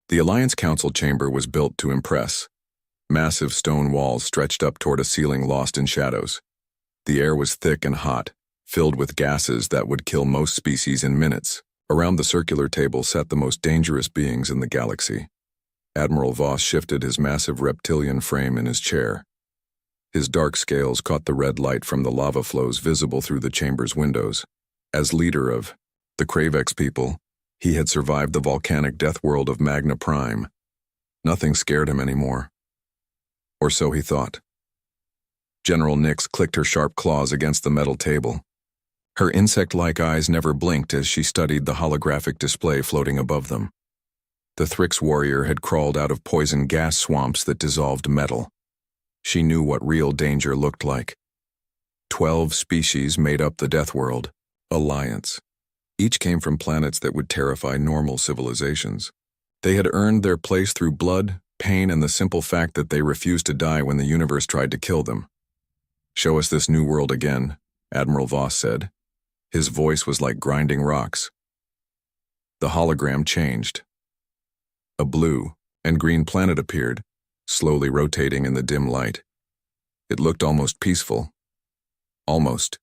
The Alliance Council chamber was built to impress. Massive stone walls stretched up toward a ceiling lost in shadows. The air was thick and hot, filled with gases that would kill most species in minutes. Around the circular table sat the most dangerous beings in the galaxy. Admiral Voss shifted his massive reptilian frame in his chair. His dark scales caught the red light from the lava flows visible through the chamber's windows. As leader of the Kravex people, he had survived the volcanic Deathworld of Magna Prime. Nothing scared him anymore. Or so he thought. General Nyx clicked her sharp claws against the metal table. Her insect-like eyes never blinked as she studied the holographic display floating above them. The Thrix warrior had crawled out of poison gas swamps that dissolved metal. She knew what real danger looked like. 12 species made up the Deathworld, Alliance. Each came from planets that would terrify normal civilizations. They had earned their place through blood, pain, and the simple fact that they refused to die when the universe tried to kill them. "Show us this new world again," Admiral Voss said. His voice was like grinding rocks. The hologram changed. A blue and green planet appeared, slowly rotating in the dim light. It looked almost peaceful. Almost.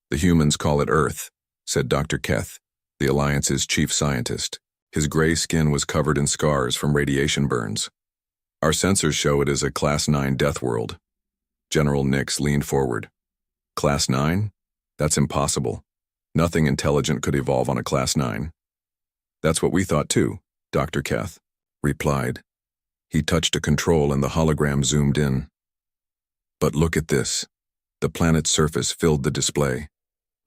"The humans call it Earth," said Dr. Keth, the Alliance's chief scientist. His gray skin was covered in scars from radiation burns. "Our sensors show it as a Class 9 Deathworld." General Nyx leaned forward. "Class 9? That's impossible. Nothing intelligent could evolve on a Class 9. "That's what we thought too," Dr. Keth replied. He touched a control and the hologram zoomed in. "But look at this." The planet's surface filled the display.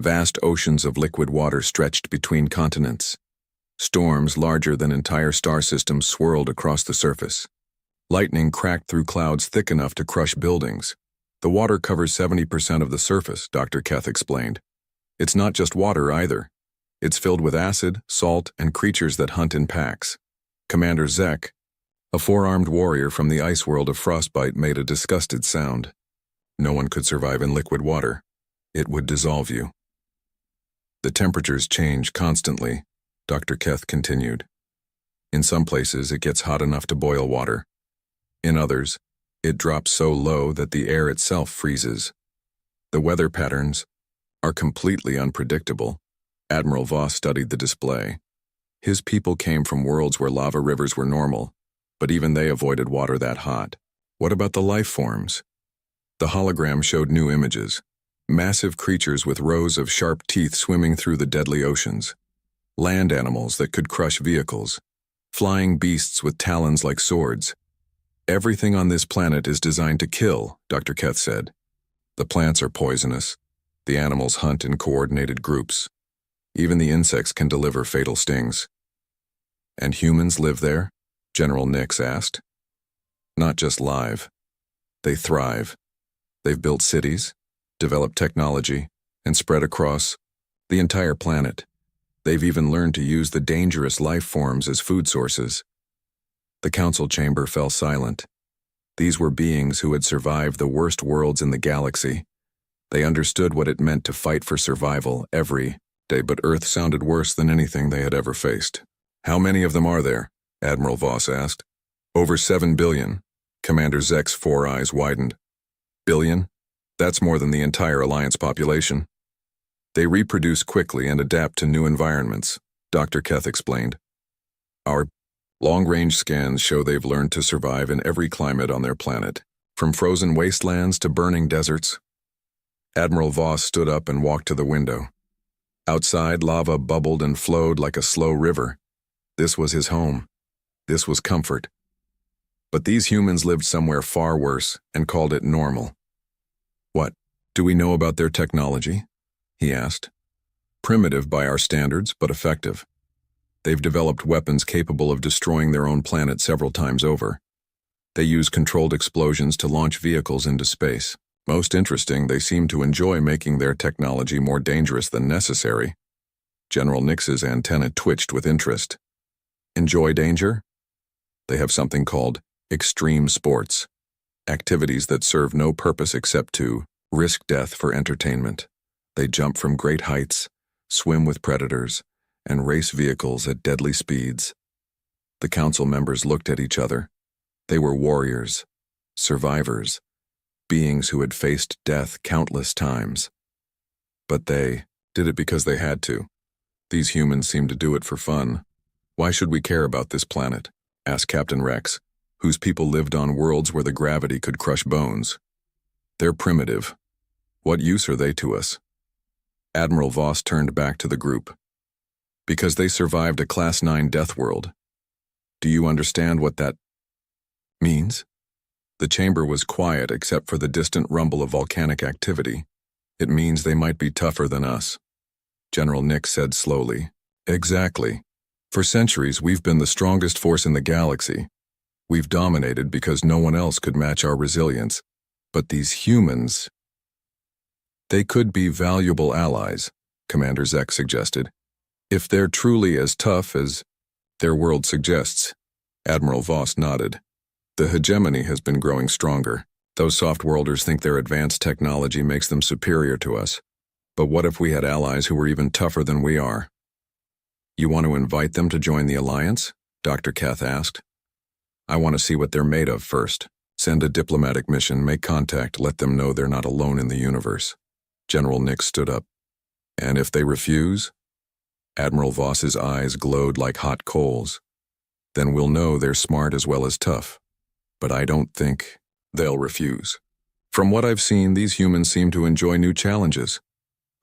Vast oceans of liquid water stretched between continents. Storms larger than entire star systems swirled across the surface. Lightning cracked through clouds thick enough to crush buildings. "The water covers 70% of the surface," Dr. Keth explained. "It's not just water either. It's filled with acid, salt, and creatures that hunt in packs." Commander Zek, a four-armed warrior from the ice world of Frostbite, made a disgusted sound. "No one could survive in liquid water. It would dissolve you." "The temperatures change constantly," Dr. Keth continued. "In some places, it gets hot enough to boil water. In others, it drops so low that the air itself freezes. The weather patterns are completely unpredictable." Admiral Voss studied the display. His people came from worlds where lava rivers were normal, but even they avoided water that hot. "What about the life forms?" The hologram showed new images. Massive creatures with rows of sharp teeth swimming through the deadly oceans. Land animals that could crush vehicles. Flying beasts with talons like swords. "Everything on this planet is designed to kill," Dr. Keth said. "The plants are poisonous. The animals hunt in coordinated groups. Even the insects can deliver fatal stings." "And humans live there?" General Nyx asked. "Not just live. They thrive. They've built cities, developed technology, and spread across the entire planet. They've even learned to use the dangerous life forms as food sources." The council chamber fell silent. These were beings who had survived the worst worlds in the galaxy. They understood what it meant to fight for survival every day, but Earth sounded worse than anything they had ever faced. "How many of them are there?" Admiral Voss asked. "Over 7 billion. Commander Zek's four eyes widened. "Billion? That's more than the entire Alliance population." "They reproduce quickly and adapt to new environments," Dr. Keth explained. "Our long-range scans show they've learned to survive in every climate on their planet, from frozen wastelands to burning deserts." Admiral Voss stood up and walked to the window. Outside, lava bubbled and flowed like a slow river. This was his home. This was comfort. But these humans lived somewhere far worse and called it normal. "What do we know about their technology?" he asked. "Primitive by our standards, but effective. They've developed weapons capable of destroying their own planet several times over. They use controlled explosions to launch vehicles into space. Most interesting, they seem to enjoy making their technology more dangerous than necessary." General Nyx's antenna twitched with interest. "Enjoy danger?" "They have something called extreme sports, activities that serve no purpose except to risk death for entertainment. They jump from great heights, swim with predators, and race vehicles at deadly speeds." The council members looked at each other. They were warriors, survivors, beings who had faced death countless times. But they did it because they had to. These humans seemed to do it for fun. Why should we care about this planet? Asked Captain Rex, whose people lived on worlds where the gravity could crush bones. They're primitive. What use are they to us? Admiral Voss turned back to the group. Because they survived a Class 9 Deathworld. Do you understand what that means? The chamber was quiet except for the distant rumble of volcanic activity. It means they might be tougher than us. General Nick said slowly. Exactly. For centuries, we've been the strongest force in the galaxy. We've dominated because no one else could match our resilience. But these humans... They could be valuable allies, Commander Zek suggested. If they're truly as tough as their world suggests. Admiral Voss nodded. The hegemony has been growing stronger. Those soft-worlders think their advanced technology makes them superior to us. But what if we had allies who were even tougher than we are? You want to invite them to join the Alliance? Dr. Keth asked. I want to see what they're made of first. Send a diplomatic mission, make contact, let them know they're not alone in the universe. General Nick stood up. And if they refuse? Admiral Voss's eyes glowed like hot coals. Then we'll know they're smart as well as tough. But I don't think they'll refuse. From what I've seen, these humans seem to enjoy new challenges.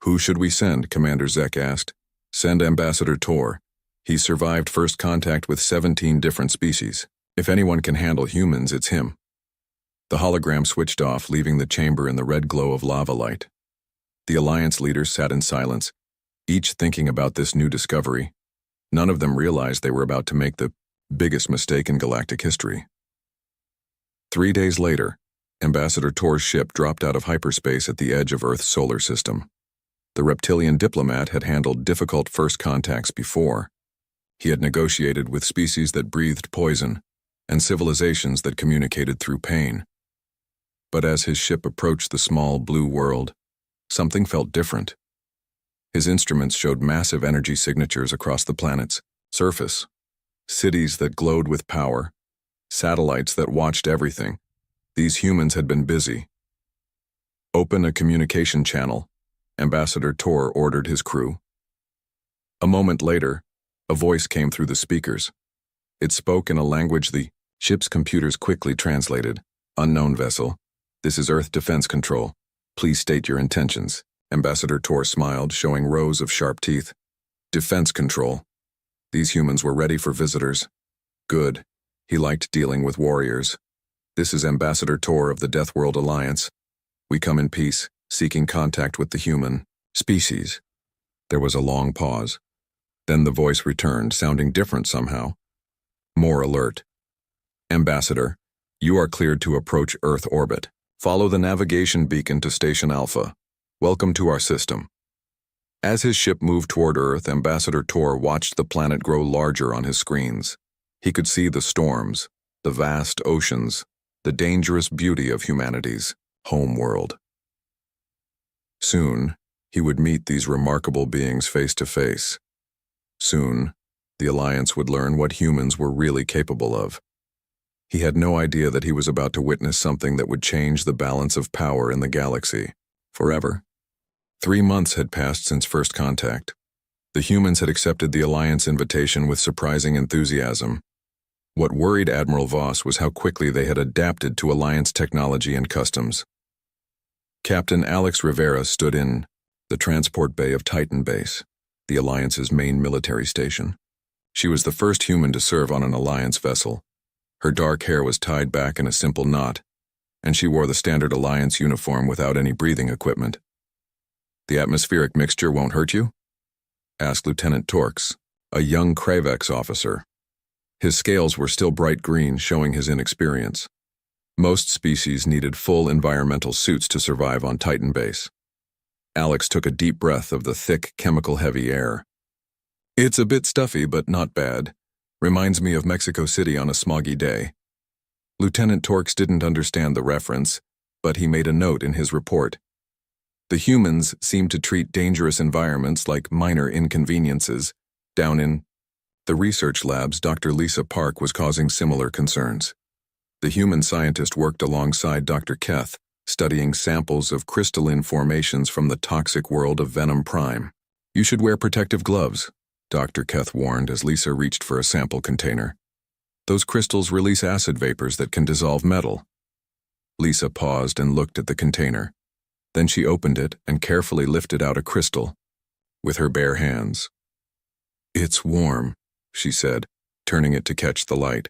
Who should we send? Commander Zek asked. Send Ambassador Tor. He survived first contact with 17 different species. If anyone can handle humans, it's him. The hologram switched off, leaving the chamber in the red glow of lava light. The Alliance leaders sat in silence, each thinking about this new discovery. None of them realized they were about to make the biggest mistake in galactic history. 3 days later, Ambassador Tor's ship dropped out of hyperspace at the edge of Earth's solar system. The reptilian diplomat had handled difficult first contacts before. He had negotiated with species that breathed poison and civilizations that communicated through pain. But as his ship approached the small blue world, something felt different. His instruments showed massive energy signatures across the planet's surface. Cities that glowed with power, satellites that watched everything. These humans had been busy. Open a communication channel, Ambassador Tor ordered his crew. A moment later, a voice came through the speakers. It spoke in a language the ship's computers quickly translated. Unknown vessel. This is Earth Defense Control. Please state your intentions. Ambassador Tor smiled, showing rows of sharp teeth. Defense Control. These humans were ready for visitors. Good. He liked dealing with warriors. This is Ambassador Tor of the Deathworld Alliance. We come in peace, seeking contact with the human species. There was a long pause. Then the voice returned, sounding different somehow. More alert. Ambassador, you are cleared to approach Earth orbit. Follow the navigation beacon to Station Alpha. Welcome to our system. As his ship moved toward Earth, Ambassador Tor watched the planet grow larger on his screens. He could see the storms, the vast oceans, the dangerous beauty of humanity's home world. Soon, he would meet these remarkable beings face to face. Soon, the Alliance would learn what humans were really capable of. He had no idea that he was about to witness something that would change the balance of power in the galaxy, forever. 3 months had passed since first contact. The humans had accepted the Alliance invitation with surprising enthusiasm. What worried Admiral Voss was how quickly they had adapted to Alliance technology and customs. Captain Alex Rivera stood in the transport bay of Titan Base, the Alliance's main military station. She was the first human to serve on an Alliance vessel. Her dark hair was tied back in a simple knot, and she wore the standard Alliance uniform without any breathing equipment. The atmospheric mixture won't hurt you? Asked Lieutenant Torx, a young Kravex officer. His scales were still bright green, showing his inexperience. Most species needed full environmental suits to survive on Titan Base. Alex took a deep breath of the thick, chemical-heavy air. It's a bit stuffy, but not bad. Reminds me of Mexico City on a smoggy day. Lieutenant Torx didn't understand the reference, but he made a note in his report. The humans seemed to treat dangerous environments like minor inconveniences down in The research labs Dr. Lisa Park was causing similar concerns. The human scientist worked alongside Dr. Keth, studying samples of crystalline formations from the toxic world of Venom Prime. "You should wear protective gloves," Dr. Keth warned as Lisa reached for a sample container. "Those crystals release acid vapors that can dissolve metal." Lisa paused and looked at the container. Then she opened it and carefully lifted out a crystal with her bare hands. "It's warm," she said, turning it to catch the light.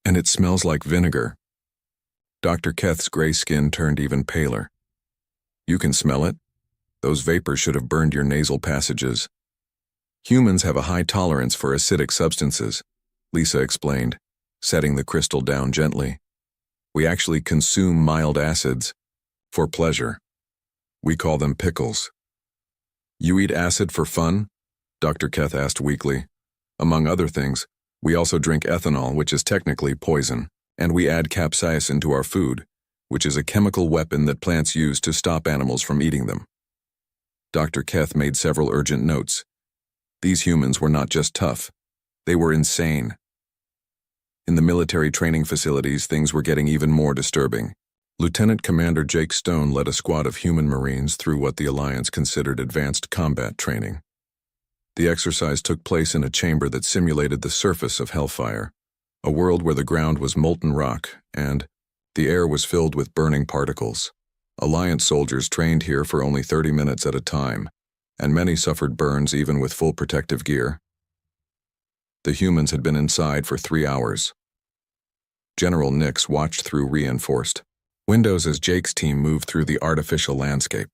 "And it smells like vinegar." Dr. Keth's gray skin turned even paler. "You can smell it. Those vapors should have burned your nasal passages." "Humans have a high tolerance for acidic substances," Lisa explained, setting the crystal down gently. "We actually consume mild acids for pleasure. We call them pickles." "You eat acid for fun?" Dr. Keth asked weakly. "Among other things, we also drink ethanol, which is technically poison, and we add capsaicin to our food, which is a chemical weapon that plants use to stop animals from eating them." Dr. Keth made several urgent notes. These humans were not just tough, they were insane. In the military training facilities, things were getting even more disturbing. Lieutenant Commander Jake Stone led a squad of human Marines through what the Alliance considered advanced combat training. The exercise took place in a chamber that simulated the surface of Hellfire, a world where the ground was molten rock and the air was filled with burning particles. Alliance soldiers trained here for only 30 minutes at a time, and many suffered burns even with full protective gear. The humans had been inside for 3 hours. General Nix watched through reinforced windows as Jake's team moved through the artificial landscape.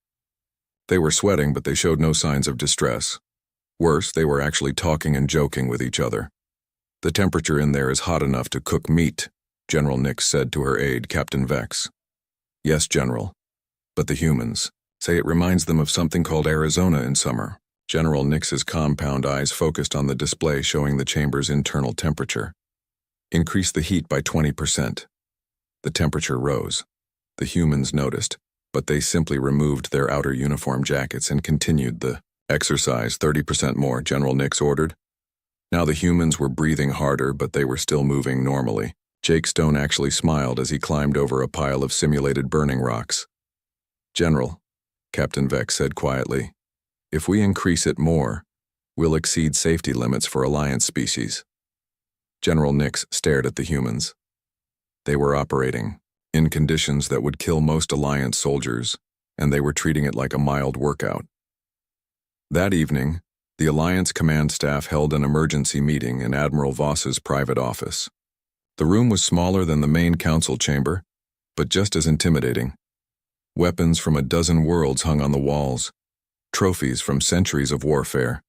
They were sweating, but they showed no signs of distress. Worse, they were actually talking and joking with each other. "The temperature in there is hot enough to cook meat," General Nix said to her aide, Captain Vex. "Yes, General. But the humans say it reminds them of something called Arizona in summer." General Nix's compound eyes focused on the display showing the chamber's internal temperature. "Increase the heat by 20%. The temperature rose. The humans noticed, but they simply removed their outer uniform jackets and continued the exercise. 30% more, General Nix ordered. Now the humans were breathing harder, but they were still moving normally. Jake Stone actually smiled as he climbed over a pile of simulated burning rocks. "General," Captain Vex said quietly, "if we increase it more, we'll exceed safety limits for Alliance species." General Nix stared at the humans. They were operating in conditions that would kill most Alliance soldiers, and they were treating it like a mild workout. That evening, the Alliance command staff held an emergency meeting in Admiral Voss's private office. The room was smaller than the main council chamber, but just as intimidating. Weapons from a dozen worlds hung on the walls, trophies from centuries of warfare.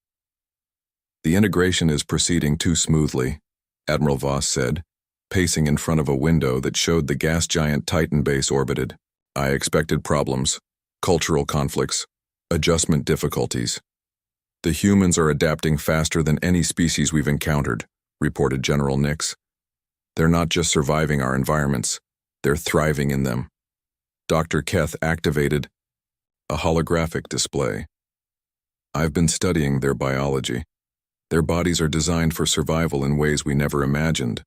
"The integration is proceeding too smoothly," Admiral Voss said, pacing in front of a window that showed the gas giant Titan base orbited. "I expected problems, cultural conflicts, adjustment difficulties. The humans are adapting faster than any species we've encountered," reported General Nix. "They're not just surviving our environments, they're thriving in them." Dr. Keth activated a holographic display. "I've been studying their biology. Their bodies are designed for survival in ways we never imagined.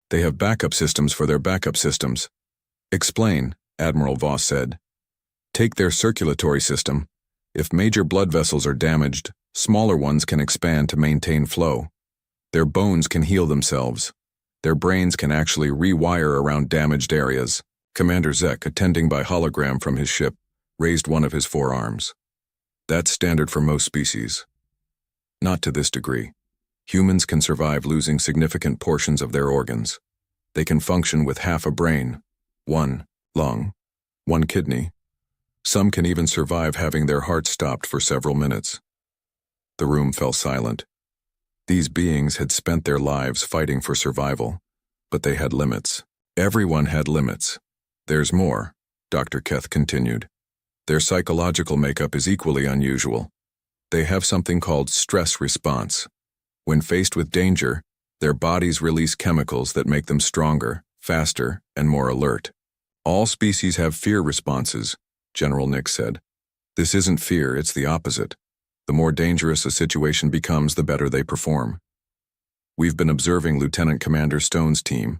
They have backup systems for their backup systems." "Explain," Admiral Voss said. "Take their circulatory system. If major blood vessels are damaged, smaller ones can expand to maintain flow. Their bones can heal themselves. Their brains can actually rewire around damaged areas." Commander Zek, attending by hologram from his ship, raised one of his forearms. "That's standard for most species. Not to this degree. Humans can survive losing significant portions of their organs. They can function with half a brain, 1 lung, 1 kidney. Some can even survive having their heart stopped for several minutes." The room fell silent. These beings had spent their lives fighting for survival, but they had limits. Everyone had limits. "There's more," Dr. Keth continued. "Their psychological makeup is equally unusual. They have something called stress response. When faced with danger, their bodies release chemicals that make them stronger, faster, and more alert. All species have fear responses," General Nix said. "This isn't fear, it's the opposite. The more dangerous a situation becomes, the better they perform." We've been observing Lieutenant Commander Stone's team.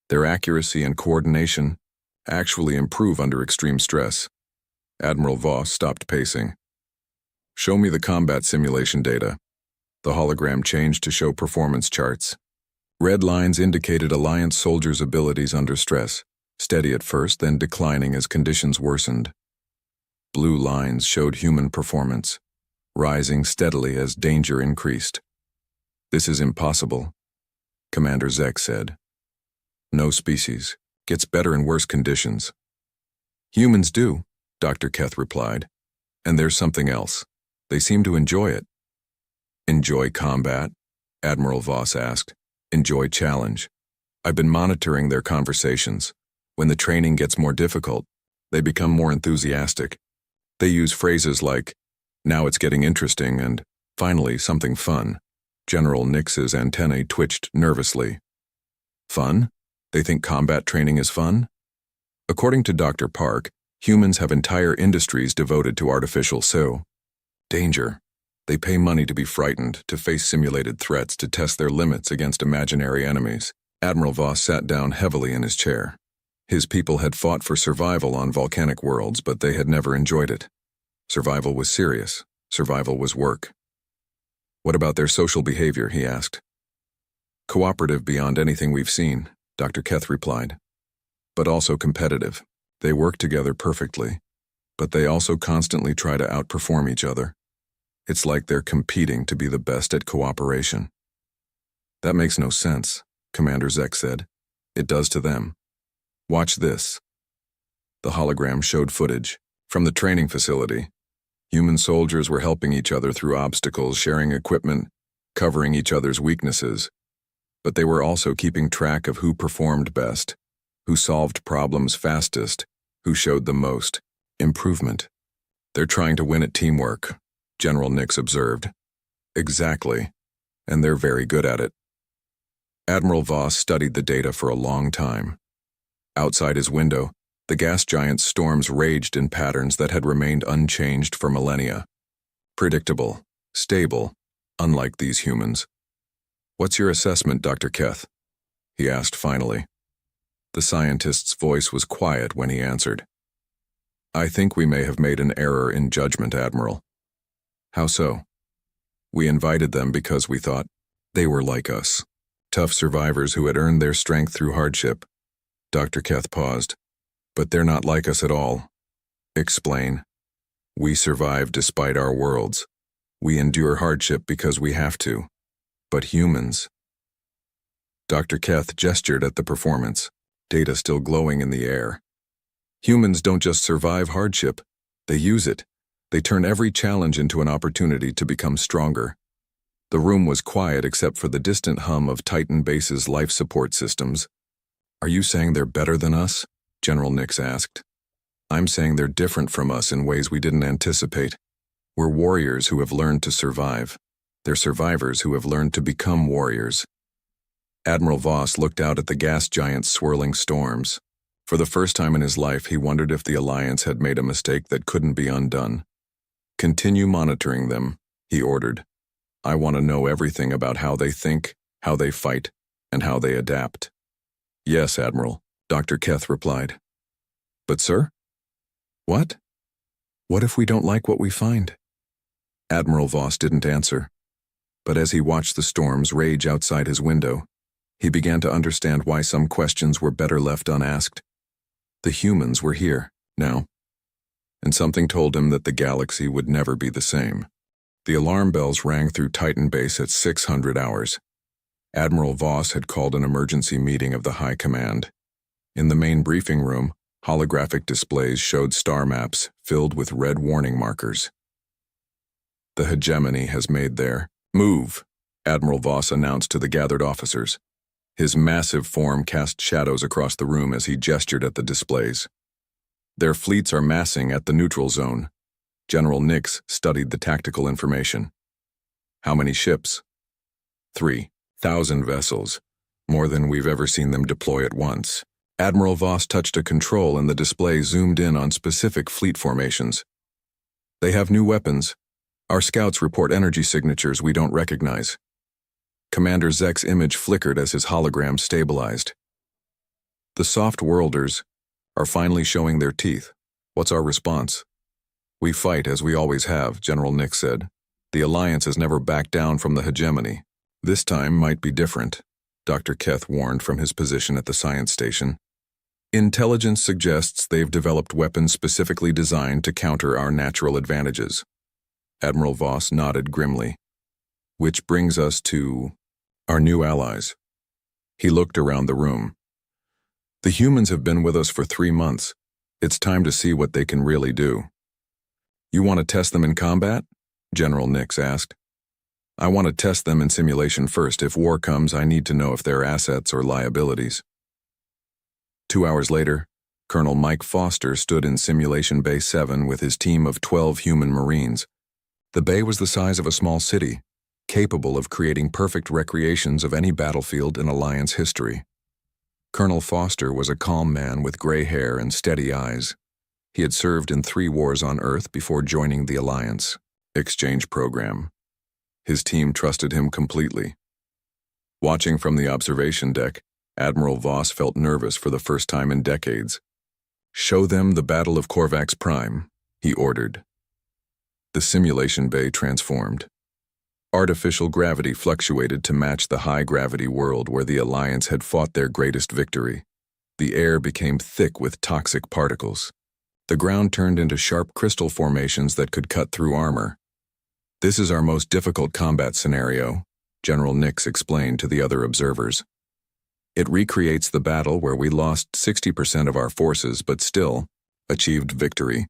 Their accuracy and coordination actually improve under extreme stress. Admiral Voss stopped pacing. Show me the combat simulation data. The hologram changed to show performance charts. Red lines indicated Alliance soldiers' abilities under stress, steady at first, then declining as conditions worsened. Blue lines showed human performance, rising steadily as danger increased. This is impossible, Commander Zek said. No species gets better in worse conditions. Humans do, Dr. Keth replied. And there's something else. They seem to enjoy it. Enjoy combat? Admiral Voss asked. Enjoy challenge. I've been monitoring their conversations. When the training gets more difficult, they become more enthusiastic. They use phrases like, now it's getting interesting, and finally something fun. General Nix's antennae twitched nervously. Fun? They think combat training is fun? According to Dr. Park, humans have entire industries devoted to artificial danger. They pay money to be frightened, to face simulated threats, to test their limits against imaginary enemies. Admiral Voss sat down heavily in his chair. His people had fought for survival on volcanic worlds, but they had never enjoyed it. Survival was serious. Survival was work. What about their social behavior, he asked. Cooperative beyond anything we've seen, Dr. Keth replied. But also competitive. They work together perfectly, but they also constantly try to outperform each other. It's like they're competing to be the best at cooperation. That makes no sense, Commander Zek said. It does to them. Watch this. The hologram showed footage from the training facility. Human soldiers were helping each other through obstacles, sharing equipment, covering each other's weaknesses. But they were also keeping track of who performed best, who solved problems fastest, who showed the most improvement. They're trying to win at teamwork, General Nix observed. Exactly, and they're very good at it. Admiral Voss studied the data for a long time. Outside his window, the gas giant's storms raged in patterns that had remained unchanged for millennia. Predictable, stable, unlike these humans. What's your assessment, Dr. Keth? He asked finally. The scientist's voice was quiet when he answered. I think we may have made an error in judgment, Admiral. How so? We invited them because we thought they were like us. Tough survivors who had earned their strength through hardship. Dr. Keth paused. But they're not like us at all. Explain. We survive despite our worlds. We endure hardship because we have to. But humans. Dr. Keth gestured at the performance, data still glowing in the air. Humans don't just survive hardship, they use it. They turn every challenge into an opportunity to become stronger. The room was quiet except for the distant hum of Titan Base's life support systems. Are you saying they're better than us? General Nix asked. I'm saying they're different from us in ways we didn't anticipate. We're warriors who have learned to survive. They're survivors who have learned to become warriors. Admiral Voss looked out at the gas giant's swirling storms. For the first time in his life, he wondered if the Alliance had made a mistake that couldn't be undone. Continue monitoring them, he ordered. I want to know everything about how they think, how they fight, and how they adapt. Yes, Admiral, Dr. Keth replied. But sir? What? What if we don't like what we find? Admiral Voss didn't answer. But as he watched the storms rage outside his window, he began to understand why some questions were better left unasked. The humans were here, now. And something told him that the galaxy would never be the same. The alarm bells rang through Titan Base at 600 hours. Admiral Voss had called an emergency meeting of the High Command. In the main briefing room, holographic displays showed star maps filled with red warning markers. The hegemony has made their move, Admiral Voss announced to the gathered officers. His massive form cast shadows across the room as he gestured at the displays. Their fleets are massing at the neutral zone. General Nix studied the tactical information. How many ships? 3,000 vessels, more than we've ever seen them deploy at once. Admiral Voss touched a control and the display zoomed in on specific fleet formations. They have new weapons. Our scouts report energy signatures we don't recognize. Commander Zek's image flickered as his hologram stabilized. The soft worlders are finally showing their teeth. What's our response? We fight as we always have, General Nick said. The Alliance has never backed down from the hegemony. This time might be different, Dr. Keth warned from his position at the science station. Intelligence suggests they've developed weapons specifically designed to counter our natural advantages. Admiral Voss nodded grimly. Which brings us to our new allies. He looked around the room. The humans have been with us for 3 months. It's time to see what they can really do. You want to test them in combat? General Nix asked. I want to test them in simulation first. If war comes, I need to know if they're assets or liabilities. 2 hours later, Colonel Mike Foster stood in Simulation Bay 7 with his team of 12 human Marines. The bay was the size of a small city, capable of creating perfect recreations of any battlefield in Alliance history. Colonel Foster was a calm man with gray hair and steady eyes. He had served in 3 wars on Earth before joining the Alliance exchange program. His team trusted him completely. Watching from the observation deck, Admiral Voss felt nervous for the first time in decades. Show them the Battle of Korvax Prime, he ordered. The simulation bay transformed. Artificial gravity fluctuated to match the high-gravity world where the Alliance had fought their greatest victory. The air became thick with toxic particles. The ground turned into sharp crystal formations that could cut through armor. This is our most difficult combat scenario, General Nix explained to the other observers. It recreates the battle where we lost 60% of our forces but still achieved victory.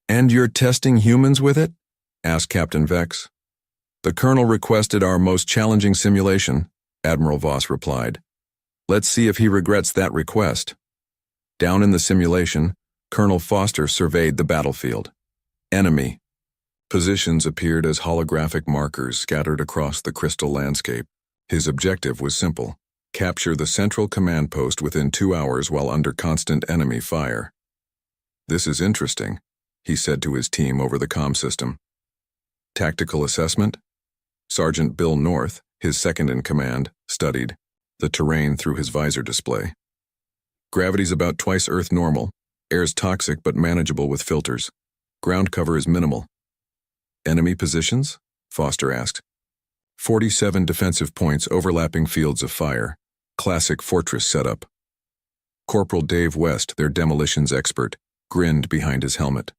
And you're testing humans with it? Asked Captain Vex. The Colonel requested our most challenging simulation, Admiral Voss replied. Let's see if he regrets that request. Down in the simulation, Colonel Foster surveyed the battlefield. Enemy. Positions appeared as holographic markers scattered across the crystal landscape. His objective was simple: capture the central command post within 2 hours while under constant enemy fire. This is interesting, he said to his team over the comm system. Tactical assessment? Sergeant Bill North, his second-in-command, studied the terrain through his visor display. Gravity's about twice Earth normal. Air's toxic but manageable with filters. Ground cover is minimal. Enemy positions? Foster asked. 47 defensive points overlapping fields of fire. Classic fortress setup. Corporal Dave West, their demolitions expert, grinned behind his helmet.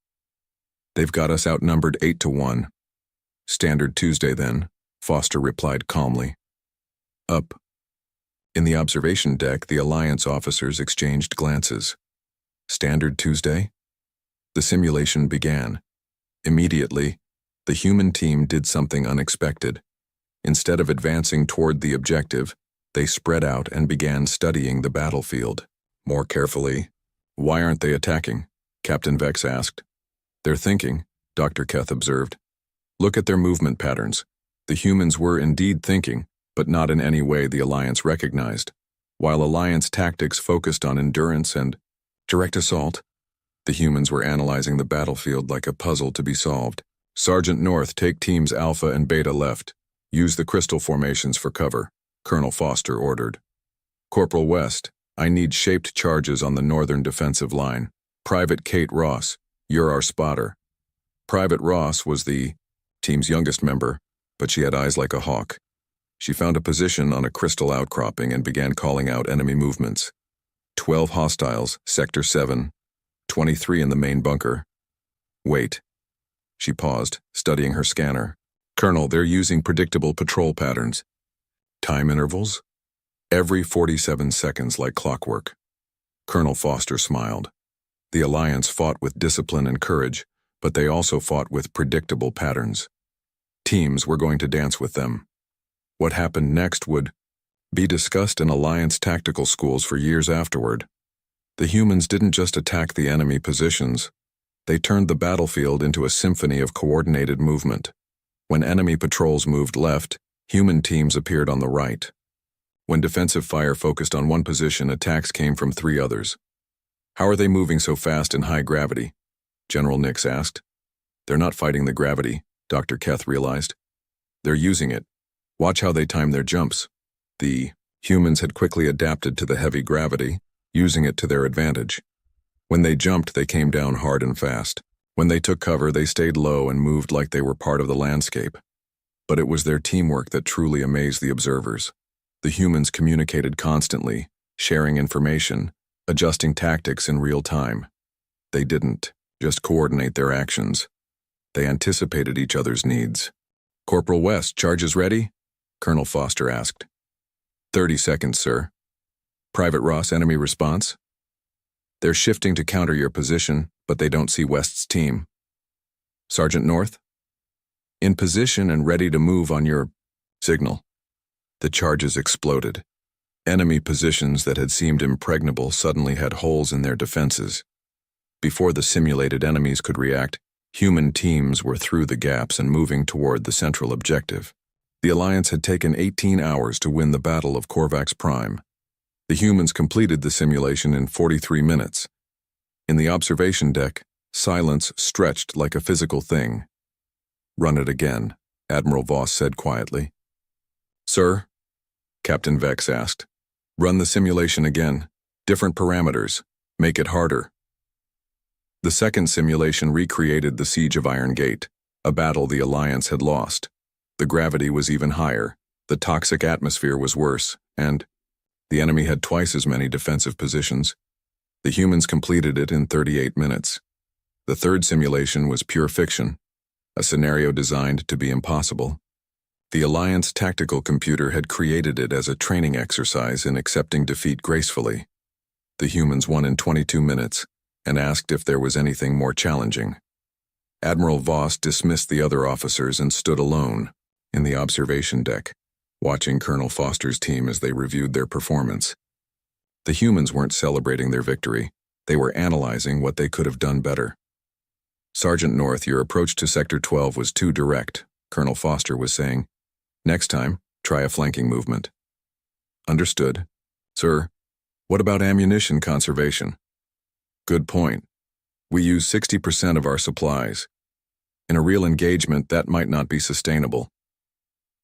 They've got us outnumbered 8-1. Standard Tuesday then, Foster replied calmly. Up. In the observation deck, the Alliance officers exchanged glances. Standard Tuesday? The simulation began. Immediately, the human team did something unexpected. Instead of advancing toward the objective, they spread out and began studying the battlefield more carefully. Why aren't they attacking? Captain Vex asked. They're thinking, Dr. Keth observed. Look at their movement patterns. The humans were indeed thinking, but not in any way the Alliance recognized. While Alliance tactics focused on endurance and direct assault, the humans were analyzing the battlefield like a puzzle to be solved. Sergeant North, take teams Alpha and Beta left. Use the crystal formations for cover, Colonel Foster ordered. Corporal West, I need shaped charges on the northern defensive line. Private Kate Ross, you're our spotter. Private Ross was the team's youngest member, but she had eyes like a hawk. She found a position on a crystal outcropping and began calling out enemy movements. 12 hostiles, Sector 7, 23 in the main bunker. Wait. She paused, studying her scanner. Colonel, they're using predictable patrol patterns. Time intervals? Every 47 seconds like clockwork. Colonel Foster smiled. The Alliance fought with discipline and courage, but they also fought with predictable patterns. Teams were going to dance with them. What happened next would be discussed in Alliance tactical schools for years afterward. The humans didn't just attack the enemy positions. They turned the battlefield into a symphony of coordinated movement. When enemy patrols moved left, human teams appeared on the right. When defensive fire focused on one position, attacks came from 3 others. How are they moving so fast in high gravity? General Nix asked. They're not fighting the gravity, Dr. Keth realized. They're using it. Watch how they time their jumps. The humans had quickly adapted to the heavy gravity, using it to their advantage. When they jumped, they came down hard and fast. When they took cover, they stayed low and moved like they were part of the landscape. But it was their teamwork that truly amazed the observers. The humans communicated constantly, sharing information, adjusting tactics in real time. They didn't just coordinate their actions. They anticipated each other's needs. "Corporal West, charges ready?" Colonel Foster asked. 30 seconds, sir." "Private Ross, enemy response?" "They're shifting to counter your position, but they don't see West's team." "Sergeant North?" "In position and ready to move on your signal." The charges exploded. Enemy positions that had seemed impregnable suddenly had holes in their defenses. Before the simulated enemies could react, human teams were through the gaps and moving toward the central objective. The Alliance had taken 18 hours to win the Battle of Korvax Prime. The humans completed the simulation in 43 minutes. In the observation deck, silence stretched like a physical thing. "Run it again," Admiral Voss said quietly. "Sir?" Captain Vex asked. "Run the simulation again. Different parameters. Make it harder." The second simulation recreated the Siege of Iron Gate, a battle the Alliance had lost. The gravity was even higher, the toxic atmosphere was worse, and the enemy had twice as many defensive positions. The humans completed it in 38 minutes. The third simulation was pure fiction, a scenario designed to be impossible. The Alliance tactical computer had created it as a training exercise in accepting defeat gracefully. The humans won in 22 minutes and asked if there was anything more challenging. Admiral Voss dismissed the other officers and stood alone in the observation deck, watching Colonel Foster's team as they reviewed their performance. The humans weren't celebrating their victory. They were analyzing what they could have done better. "Sergeant North, your approach to Sector 12 was too direct," Colonel Foster was saying. "Next time, try a flanking movement." "Understood. Sir, what about ammunition conservation?" "Good point. We use 60% of our supplies. In a real engagement, that might not be sustainable."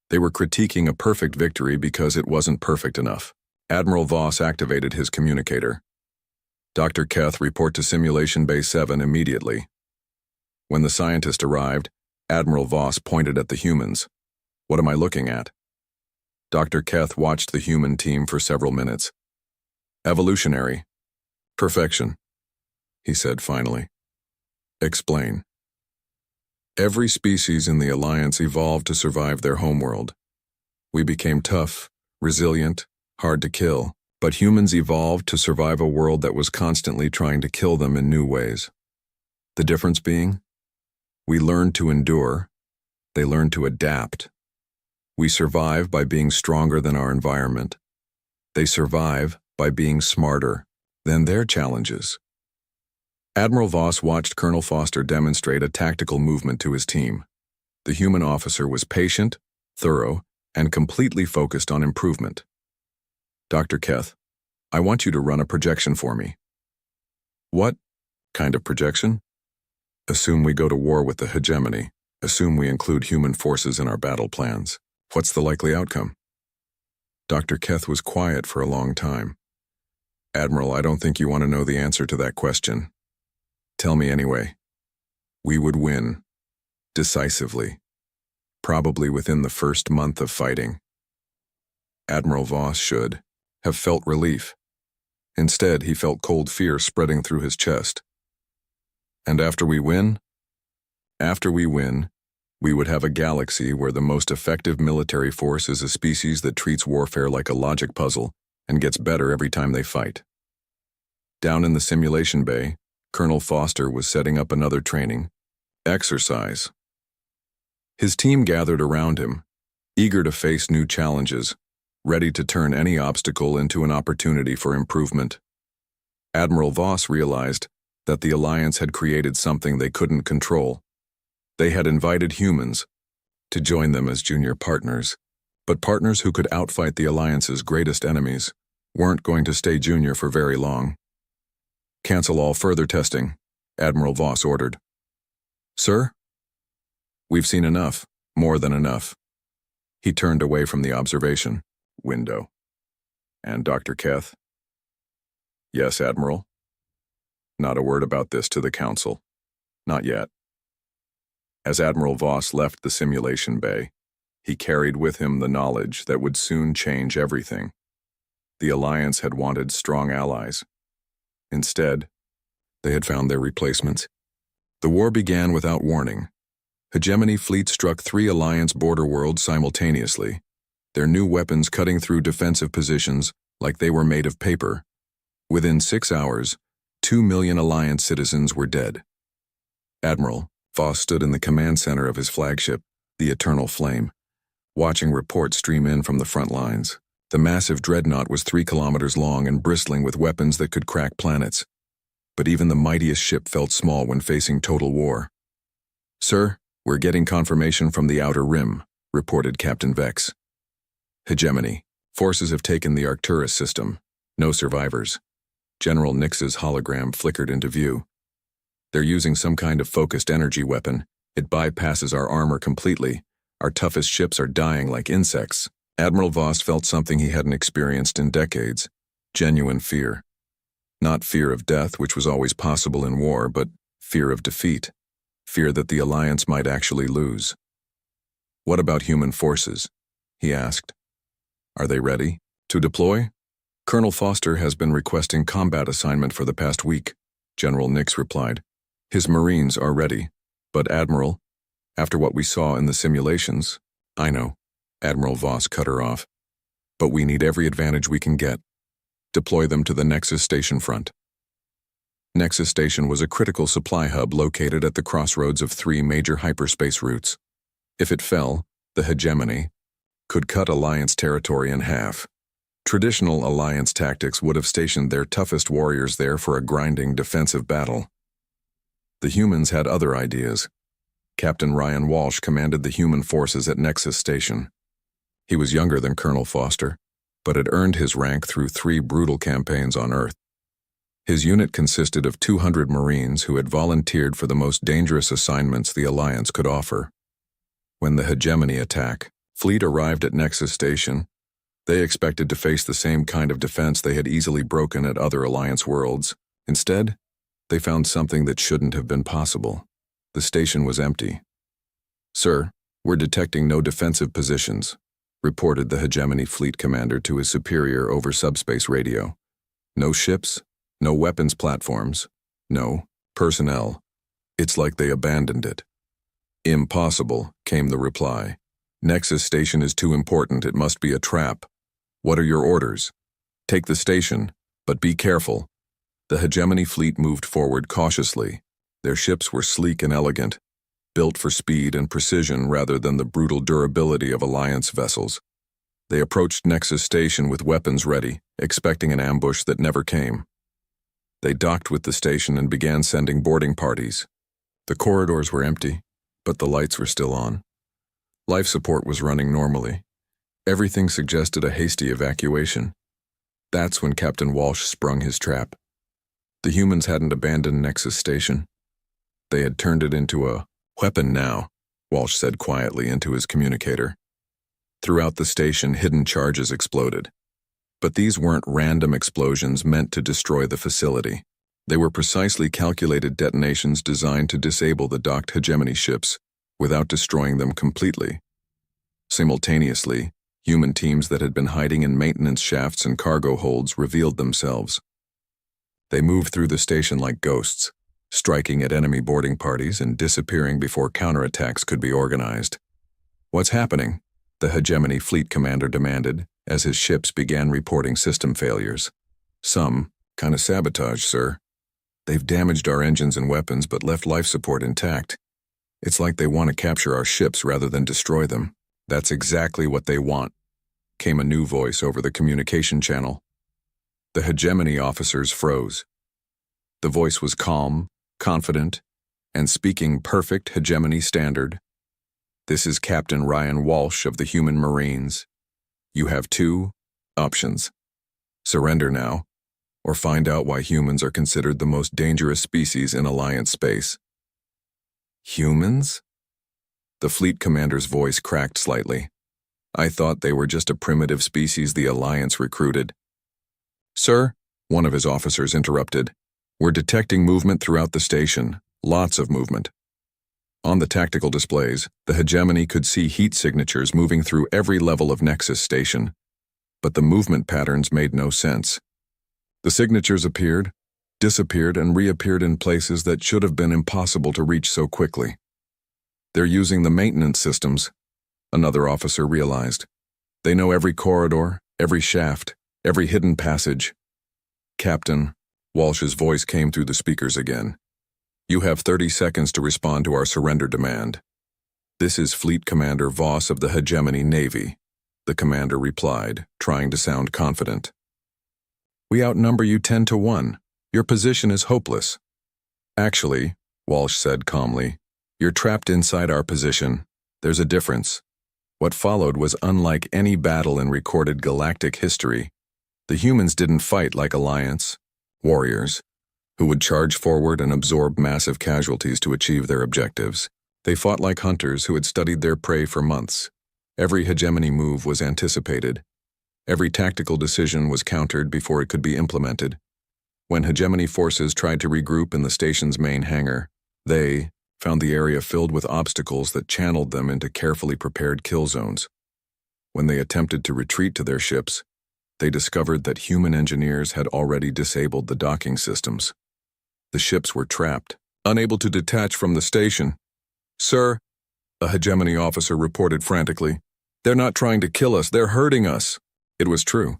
They were critiquing a perfect victory because it wasn't perfect enough. Admiral Voss activated his communicator. "Dr. Keth, report to Simulation Bay 7 immediately." When the scientist arrived, Admiral Voss pointed at the humans. "What am I looking at?" Dr. Keth watched the human team for several minutes. "Evolutionary. Perfection," he said finally. "Explain." "Every species in the Alliance evolved to survive their homeworld. We became tough, resilient, hard to kill, but humans evolved to survive a world that was constantly trying to kill them in new ways. The difference being, we learned to endure, they learned to adapt. We survive by being stronger than our environment. They survive by being smarter than their challenges." Admiral Voss watched Colonel Foster demonstrate a tactical movement to his team. The human officer was patient, thorough, and completely focused on improvement. "Dr. Keth, I want you to run a projection for me." "What kind of projection?" "Assume we go to war with the hegemony. Assume we include human forces in our battle plans. What's the likely outcome?" Dr. Keth was quiet for a long time. "Admiral, I don't think you want to know the answer to that question. Tell me anyway." "We would win. Decisively. Probably within the first month of fighting." Admiral Voss should have felt relief. Instead, he felt cold fear spreading through his chest. "And after we win?" "After we win, we would have a galaxy where the most effective military force is a species that treats warfare like a logic puzzle and gets better every time they fight." Down in the simulation bay, Colonel Foster was setting up another training exercise. His team gathered around him, eager to face new challenges, ready to turn any obstacle into an opportunity for improvement. Admiral Voss realized that the Alliance had created something they couldn't control. They had invited humans to join them as junior partners, but partners who could outfight the Alliance's greatest enemies weren't going to stay junior for very long. "Cancel all further testing," Admiral Voss ordered. "Sir?" "We've seen enough, more than enough." He turned away from the observation. window. And Dr. Keth? Yes, Admiral. Not a word about this to the Council. Not yet. As Admiral Voss left the simulation bay, he carried with him the knowledge that would soon change everything. The Alliance had wanted strong allies. Instead, they had found their replacements. The war began without warning. Hegemony fleet struck 3 Alliance border worlds simultaneously, their new weapons cutting through defensive positions like they were made of paper. Within 6 hours, 2 million Alliance citizens were dead. Admiral Voss stood in the command center of his flagship, the Eternal Flame, watching reports stream in from the front lines. The massive dreadnought was 3 kilometers long and bristling with weapons that could crack planets. But even the mightiest ship felt small when facing total war. "Sir, we're getting confirmation from the Outer Rim," reported Captain Vex. "Hegemony. Forces have taken the Arcturus system. No survivors." General Nix's hologram flickered into view. "They're using some kind of focused energy weapon. It bypasses our armor completely. Our toughest ships are dying like insects." Admiral Voss felt something he hadn't experienced in decades. Genuine fear. Not fear of death, which was always possible in war, but fear of defeat. Fear that the Alliance might actually lose. "What about human forces?" he asked. "Are they ready to deploy?" "Colonel Foster has been requesting combat assignment for the past week," General Nix replied. "His Marines are ready. But Admiral, after what we saw in the simulations..." "I know," Admiral Voss cut her off. "But we need every advantage we can get. Deploy them to the Nexus Station front." Nexus Station was a critical supply hub located at the crossroads of 3 major hyperspace routes. If it fell, the Hegemony could cut Alliance territory in half. Traditional Alliance tactics would have stationed their toughest warriors there for a grinding defensive battle. The humans had other ideas. Captain Ryan Walsh commanded the human forces at Nexus Station. He was younger than Colonel Foster, but had earned his rank through 3 brutal campaigns on Earth. His unit consisted of 200 Marines who had volunteered for the most dangerous assignments the Alliance could offer. When the Hegemony attack fleet arrived at Nexus Station, they expected to face the same kind of defense they had easily broken at other Alliance worlds. Instead, they found something that shouldn't have been possible. The station was empty. "Sir, we're detecting no defensive positions," reported the Hegemony fleet commander to his superior over subspace radio. "No ships, no weapons platforms, no personnel. It's like they abandoned it." "Impossible," came the reply. "Nexus Station is too important. It must be a trap. What are your orders?" "Take the station, but be careful." The Hegemony fleet moved forward cautiously. Their ships were sleek and elegant, built for speed and precision rather than the brutal durability of Alliance vessels. They approached Nexus Station with weapons ready, expecting an ambush that never came. They docked with the station and began sending boarding parties. The corridors were empty, but the lights were still on. Life support was running normally. Everything suggested a hasty evacuation. That's when Captain Walsh sprung his trap. The humans hadn't abandoned Nexus Station. They had turned it into a weapon now, Walsh said quietly into his communicator. Throughout the station, hidden charges exploded. But these weren't random explosions meant to destroy the facility. They were precisely calculated detonations designed to disable the docked Hegemony ships without destroying them completely. Simultaneously, human teams that had been hiding in maintenance shafts and cargo holds revealed themselves. They moved through the station like ghosts, striking at enemy boarding parties and disappearing before counterattacks could be organized. "What's happening?" the Hegemony fleet commander demanded as his ships began reporting system failures. "Some kind of sabotage, sir. They've damaged our engines and weapons but left life support intact. It's like they want to capture our ships rather than destroy them." "That's exactly what they want," came a new voice over the communication channel. The Hegemony officers froze. The voice was calm, confident, and speaking perfect Hegemony standard. "This is Captain Ryan Walsh of the Human Marines. You have 2 options. Surrender now, or find out why humans are considered the most dangerous species in Alliance space." "Humans?" The fleet commander's voice cracked slightly. I thought they were just a primitive species the Alliance recruited. Sir, one of his officers interrupted. We're detecting movement throughout the station, lots of movement. On the tactical displays, the hegemony could see heat signatures moving through every level of Nexus station, but the movement patterns made no sense. The signatures appeared, disappeared, and reappeared in places that should have been impossible to reach so quickly. They're using the maintenance systems, another officer realized. They know every corridor, every shaft, every hidden passage. Captain, Walsh's voice came through the speakers again. You have 30 seconds to respond to our surrender demand. This is Fleet Commander Voss of the Hegemony Navy, the commander replied, trying to sound confident. We outnumber you 10-1. Your position is hopeless. Actually, Walsh said calmly, you're trapped inside our position. There's a difference. What followed was unlike any battle in recorded galactic history. The humans didn't fight like Alliance warriors, who would charge forward and absorb massive casualties to achieve their objectives. They fought like hunters who had studied their prey for months. Every hegemony move was anticipated. Every tactical decision was countered before it could be implemented. When hegemony forces tried to regroup in the station's main hangar, they found the area filled with obstacles that channeled them into carefully prepared kill zones. When they attempted to retreat to their ships, they discovered that human engineers had already disabled the docking systems. The ships were trapped, unable to detach from the station. Sir, a hegemony officer reported frantically, they're not trying to kill us, they're hurting us. It was true.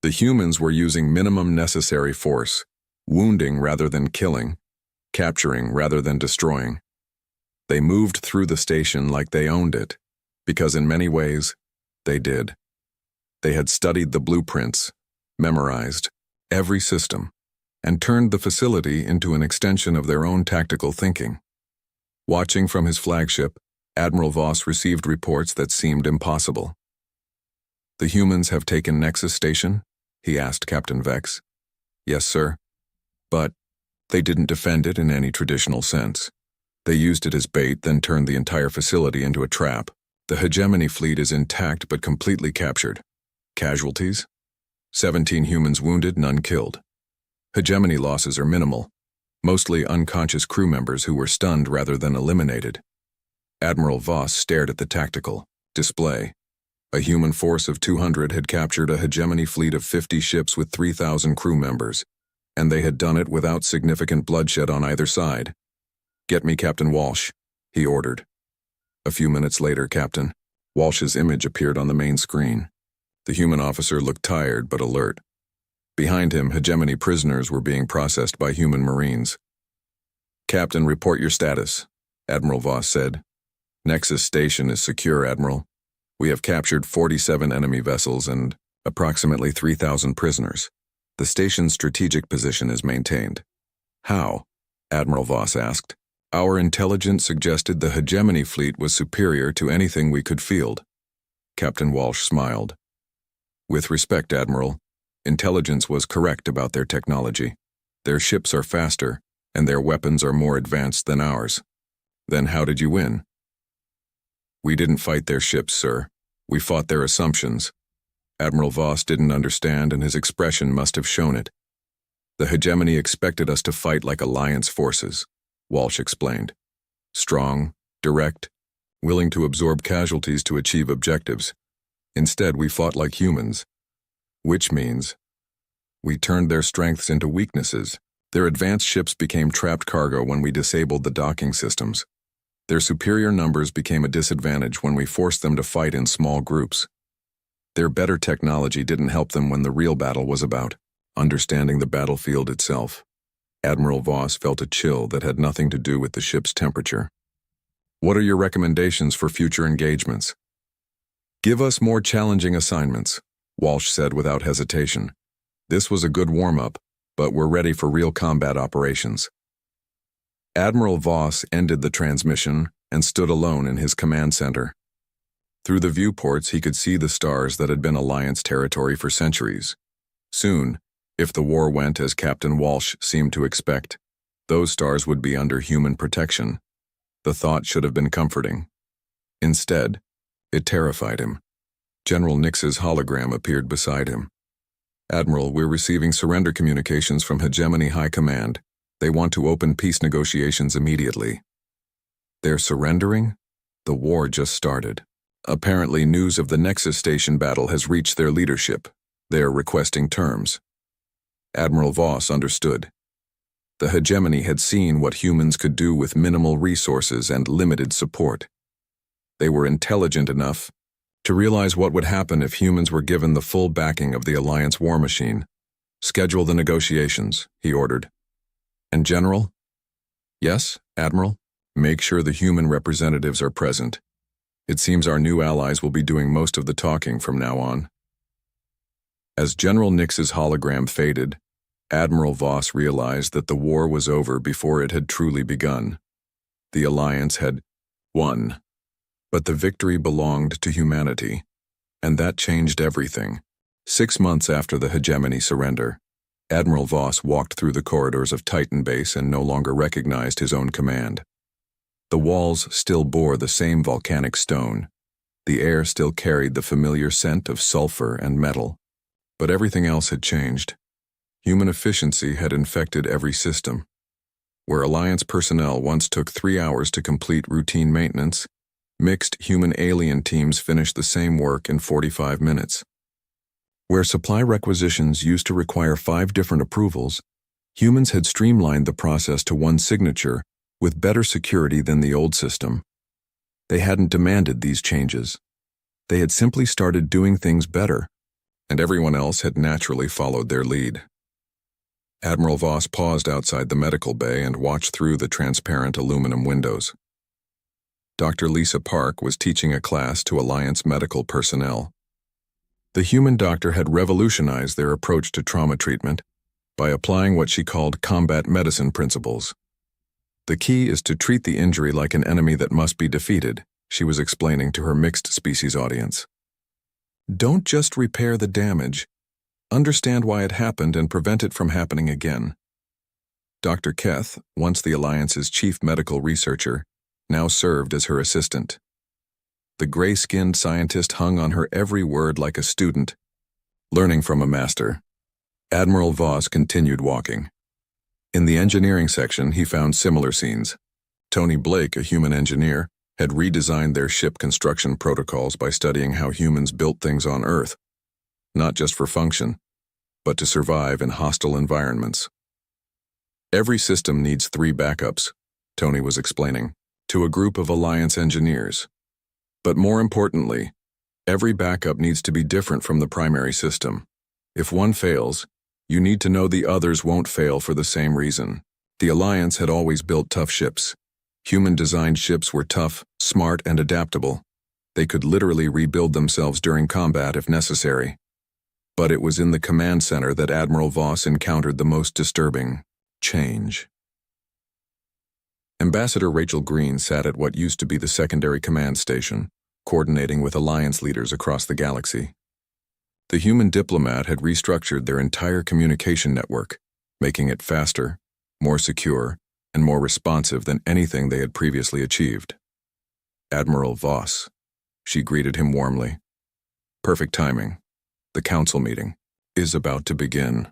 The humans were using minimum necessary force, wounding rather than killing, capturing rather than destroying. They moved through the station like they owned it, because in many ways, they did. They had studied the blueprints, memorized every system, and turned the facility into an extension of their own tactical thinking. Watching from his flagship, Admiral Voss received reports that seemed impossible. The humans have taken Nexus Station? He asked Captain Vex. Yes, sir. But they didn't defend it in any traditional sense. They used it as bait, then turned the entire facility into a trap. The hegemony fleet is intact but completely captured. Casualties? 17 humans wounded, none killed. Hegemony losses are minimal, mostly unconscious crew members who were stunned rather than eliminated. Admiral Voss stared at the tactical display. A human force of 200 had captured a hegemony fleet of 50 ships with 3,000 crew members, and they had done it without significant bloodshed on either side. Get me Captain Walsh, he ordered. A few minutes later, Captain, Walsh's image appeared on the main screen. The human officer looked tired but alert. Behind him, hegemony prisoners were being processed by human Marines. Captain, report your status, Admiral Voss said. Nexus Station is secure, Admiral. We have captured 47 enemy vessels and approximately 3,000 prisoners. The station's strategic position is maintained. How? Admiral Voss asked. Our intelligence suggested the hegemony fleet was superior to anything we could field. Captain Walsh smiled. With respect, Admiral, intelligence was correct about their technology. Their ships are faster, and their weapons are more advanced than ours. Then how did you win? We didn't fight their ships, sir. We fought their assumptions. Admiral Voss didn't understand, and his expression must have shown it. The hegemony expected us to fight like Alliance forces, Walsh explained. Strong, direct, willing to absorb casualties to achieve objectives. Instead, we fought like humans, which means we turned their strengths into weaknesses. Their advanced ships became trapped cargo when we disabled the docking systems. Their superior numbers became a disadvantage when we forced them to fight in small groups. Their better technology didn't help them when the real battle was about understanding the battlefield itself. Admiral Voss felt a chill that had nothing to do with the ship's temperature. What are your recommendations for future engagements? Give us more challenging assignments, Walsh said without hesitation. This was a good warm-up, but we're ready for real combat operations. Admiral Voss ended the transmission and stood alone in his command center. Through the viewports, he could see the stars that had been Alliance territory for centuries. Soon, if the war went as Captain Walsh seemed to expect, those stars would be under human protection. The thought should have been comforting. Instead, it terrified him. General Nix's hologram appeared beside him. "Admiral, we're receiving surrender communications from Hegemony High Command. They want to open peace negotiations immediately." "They're surrendering?" The war just started. Apparently, news of the Nexus Station battle has reached their leadership. They are requesting terms. Admiral Voss understood. The Hegemony had seen what humans could do with minimal resources and limited support. They were intelligent enough to realize what would happen if humans were given the full backing of the Alliance war machine. "Schedule the negotiations," he ordered. "And General?" "Yes, Admiral? Make sure the human representatives are present. It seems our new allies will be doing most of the talking from now on." As General Nix's hologram faded, Admiral Voss realized that the war was over before it had truly begun. The Alliance had won. But the victory belonged to humanity, and that changed everything. 6 months after the Hegemony surrender, Admiral Voss walked through the corridors of Titan Base and no longer recognized his own command. The walls still bore the same volcanic stone. The air still carried the familiar scent of sulfur and metal. But everything else had changed. Human efficiency had infected every system. Where Alliance personnel once took 3 hours to complete routine maintenance, mixed human-alien teams finished the same work in 45 minutes. Where supply requisitions used to require 5 different approvals, humans had streamlined the process to one signature with better security than the old system. They hadn't demanded these changes. They had simply started doing things better, and everyone else had naturally followed their lead. Admiral Voss paused outside the medical bay and watched through the transparent aluminum windows. Dr. Lisa Park was teaching a class to Alliance medical personnel. The human doctor had revolutionized their approach to trauma treatment by applying what she called combat medicine principles. "The key is to treat the injury like an enemy that must be defeated," she was explaining to her mixed species audience. "Don't just repair the damage. Understand why it happened and prevent it from happening again." Dr. Keth, once the Alliance's chief medical researcher, now served as her assistant. The gray-skinned scientist hung on her every word like a student, learning from a master. Admiral Voss continued walking. In the engineering section, he found similar scenes. Tony Blake, a human engineer, had redesigned their ship construction protocols by studying how humans built things on Earth, not just for function, but to survive in hostile environments. "Every system needs 3 backups," Tony was explaining, to a group of Alliance engineers. "But more importantly, every backup needs to be different from the primary system. If one fails, you need to know the others won't fail for the same reason." The Alliance had always built tough ships. Human-designed ships were tough, smart, and adaptable. They could literally rebuild themselves during combat if necessary. But it was in the command center that Admiral Voss encountered the most disturbing change. Ambassador Rachel Green sat at what used to be the secondary command station, coordinating with Alliance leaders across the galaxy. The human diplomat had restructured their entire communication network, making it faster, more secure, and more responsive than anything they had previously achieved. "Admiral Voss," she greeted him warmly. "Perfect timing. The council meeting is about to begin."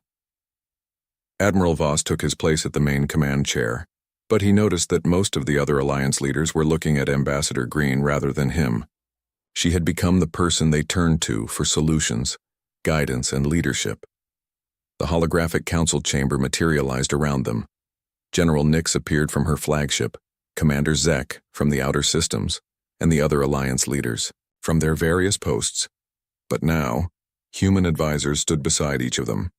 Admiral Voss took his place at the main command chair, but he noticed that most of the other Alliance leaders were looking at Ambassador Green rather than him. She had become the person they turned to for solutions, guidance, and leadership. The holographic council chamber materialized around them. General Nix appeared from her flagship, Commander Zek from the outer systems, and the other Alliance leaders from their various posts. But now, human advisors stood beside each of them.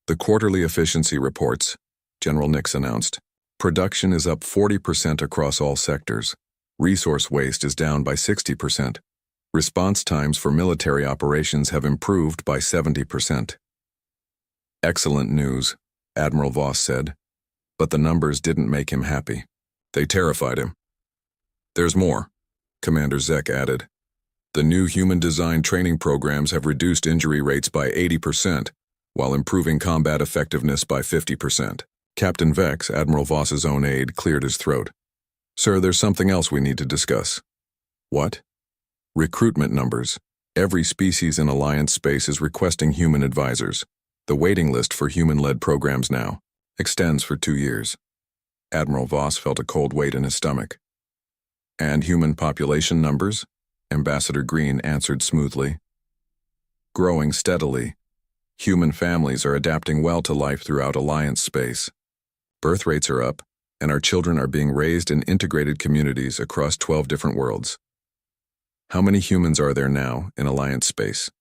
"The quarterly efficiency reports," General Nix announced. "Production is up 40% across all sectors. Resource waste is down by 60%. Response times for military operations have improved by 70%. "Excellent news," Admiral Voss said, but the numbers didn't make him happy. They terrified him. "There's more," Commander Zek added. "The new human-designed training programs have reduced injury rates by 80%, while improving combat effectiveness by 50%. Captain Vex, Admiral Voss's own aide, cleared his throat. "Sir, there's something else we need to discuss." "What?" "Recruitment numbers. Every species in Alliance space is requesting human advisors. The waiting list for human-led programs now extends for 2 years. Admiral Voss felt a cold weight in his stomach. And human population numbers? Ambassador Green answered smoothly. Growing steadily. Human families are adapting well to life throughout Alliance space. Birth rates are up, and our children are being raised in integrated communities across 12 different worlds. How many humans are there now in Alliance space?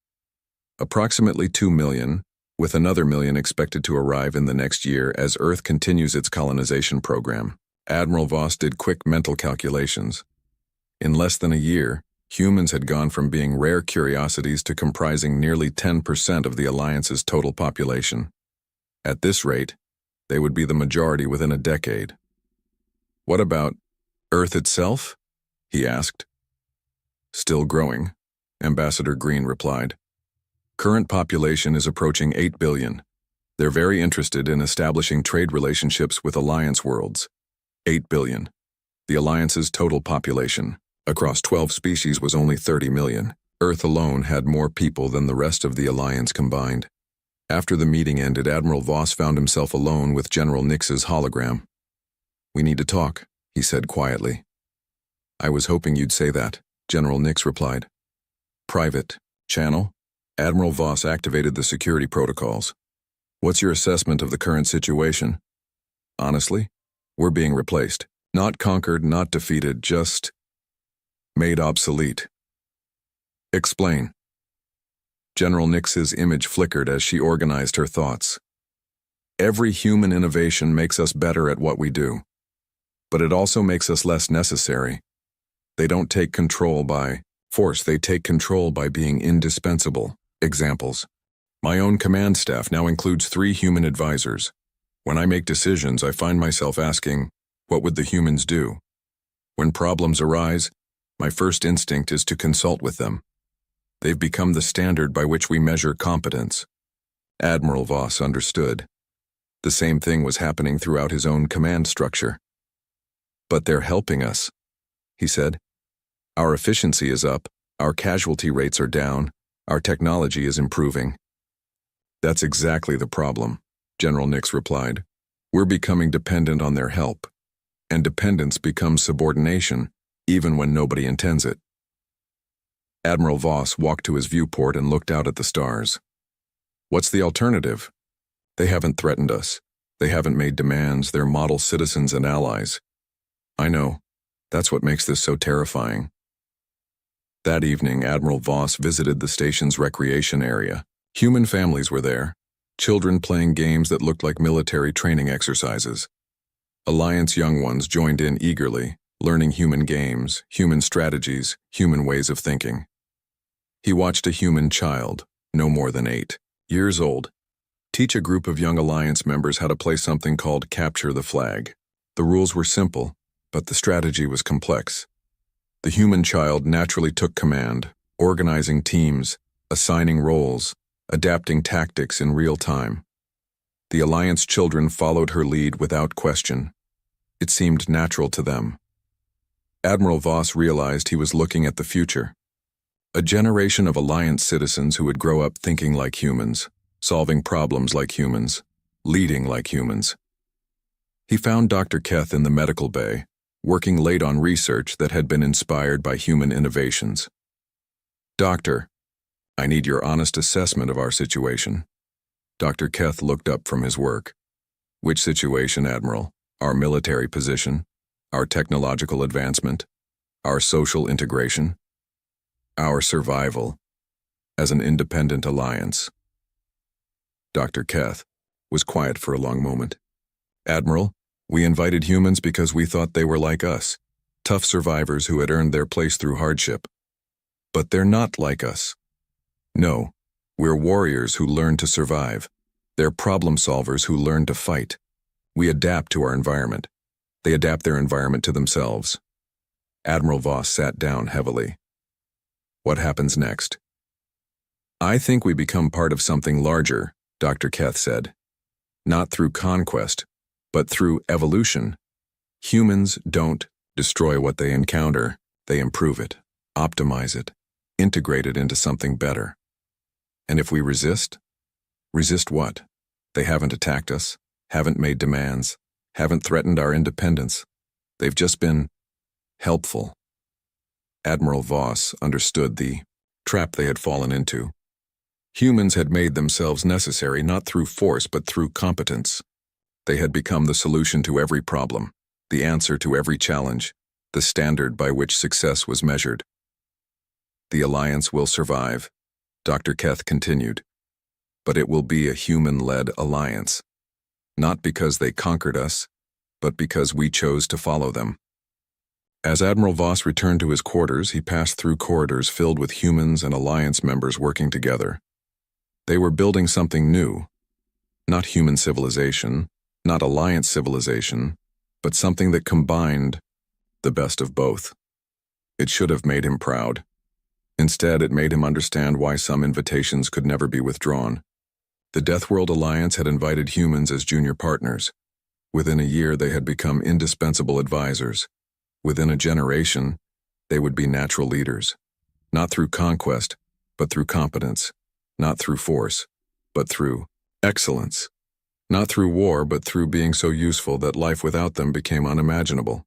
Approximately 2 million, with another million expected to arrive in the next year as Earth continues its colonization program. Admiral Voss did quick mental calculations. In less than a year, humans had gone from being rare curiosities to comprising nearly 10% of the Alliance's total population. At this rate, they would be the majority within a decade. What about Earth itself? He asked. Still growing, Ambassador Green replied. Current population is approaching 8 billion. They're very interested in establishing trade relationships with Alliance worlds. 8 billion. The Alliance's total population, across 12 species, was only 30 million. Earth alone had more people than the rest of the Alliance combined. After the meeting ended, Admiral Voss found himself alone with General Nix's hologram. "We need to talk," he said quietly. "I was hoping you'd say that," General Nix replied. "Private channel?" Admiral Voss activated the security protocols. "What's your assessment of the current situation?" "Honestly, we're being replaced. Not conquered, not defeated, just made obsolete." "Explain." General Nix's image flickered as she organized her thoughts. "Every human innovation makes us better at what we do. But it also makes us less necessary. They don't take control by force, they take control by being indispensable." Examples. My own command staff now includes 3 human advisors. When I make decisions, I find myself asking, what would the humans do? When problems arise, my first instinct is to consult with them. They've become the standard by which we measure competence. Admiral Voss understood. The same thing was happening throughout his own command structure. "But they're helping us," he said. "Our efficiency is up, our casualty rates are down, our technology is improving." "That's exactly the problem," General Nix replied. "We're becoming dependent on their help. And dependence becomes subordination, even when nobody intends it." Admiral Voss walked to his viewport and looked out at the stars. "What's the alternative? They haven't threatened us. They haven't made demands. They're model citizens and allies." "I know. That's what makes this so terrifying." That evening, Admiral Voss visited the station's recreation area. Human families were there, children playing games that looked like military training exercises. Alliance young ones joined in eagerly, learning human games, human strategies, human ways of thinking. He watched a human child, no more than 8 years old, teach a group of young Alliance members how to play something called Capture the Flag. The rules were simple, but the strategy was complex. The human child naturally took command, organizing teams, assigning roles, adapting tactics in real time. The Alliance children followed her lead without question. It seemed natural to them. Admiral Voss realized he was looking at the future. A generation of Alliance citizens who would grow up thinking like humans, solving problems like humans, leading like humans. He found Dr. Keth in the medical bay, working late on research that had been inspired by human innovations. "Doctor, I need your honest assessment of our situation." Dr. Keth looked up from his work. "Which situation, Admiral? Our military position? Our technological advancement? Our social integration? Our survival as an independent alliance?" Dr. Keth was quiet for a long moment. "Admiral, we invited humans because we thought they were like us, tough survivors who had earned their place through hardship. But they're not like us. No, we're warriors who learn to survive. They're problem solvers who learn to fight. We adapt to our environment. They adapt their environment to themselves." Admiral Voss sat down heavily. "What happens next?" "I think we become part of something larger," Dr. Keth said. "Not through conquest, but through evolution. Humans don't destroy what they encounter, they improve it, optimize it, integrated into something better. And if we resist? Resist what? They haven't attacked us, haven't made demands, haven't threatened our independence. They've just been helpful. Admiral Voss understood the trap they had fallen into. Humans had made themselves necessary not through force but through competence. They had become the solution to every problem, the answer to every challenge, the standard by which success was measured. The Alliance will survive, Dr. Keth continued, but it will be a human-led alliance, not because they conquered us, but because we chose to follow them. As Admiral Voss returned to his quarters, he passed through corridors filled with humans and Alliance members working together. They were building something new, not human civilization, not Alliance civilization, but something that combined the best of both. It should have made him proud. Instead, it made him understand why some invitations could never be withdrawn. The Deathworld Alliance had invited humans as junior partners. Within a year, they had become indispensable advisors. Within a generation, they would be natural leaders. Not through conquest, but through competence. Not through force, but through excellence. Not through war, but through being so useful that life without them became unimaginable.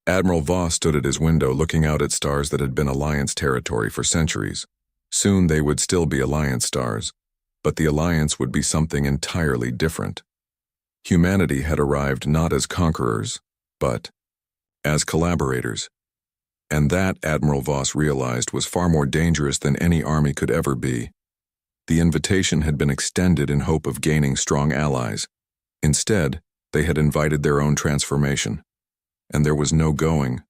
Admiral Voss stood at his window looking out at stars that had been Alliance territory for centuries. Soon they would still be Alliance stars, but the Alliance would be something entirely different. Humanity had arrived not as conquerors, but as collaborators. And that, Admiral Voss realized, was far more dangerous than any army could ever be. The invitation had been extended in hope of gaining strong allies. Instead, they had invited their own transformation. And there was no going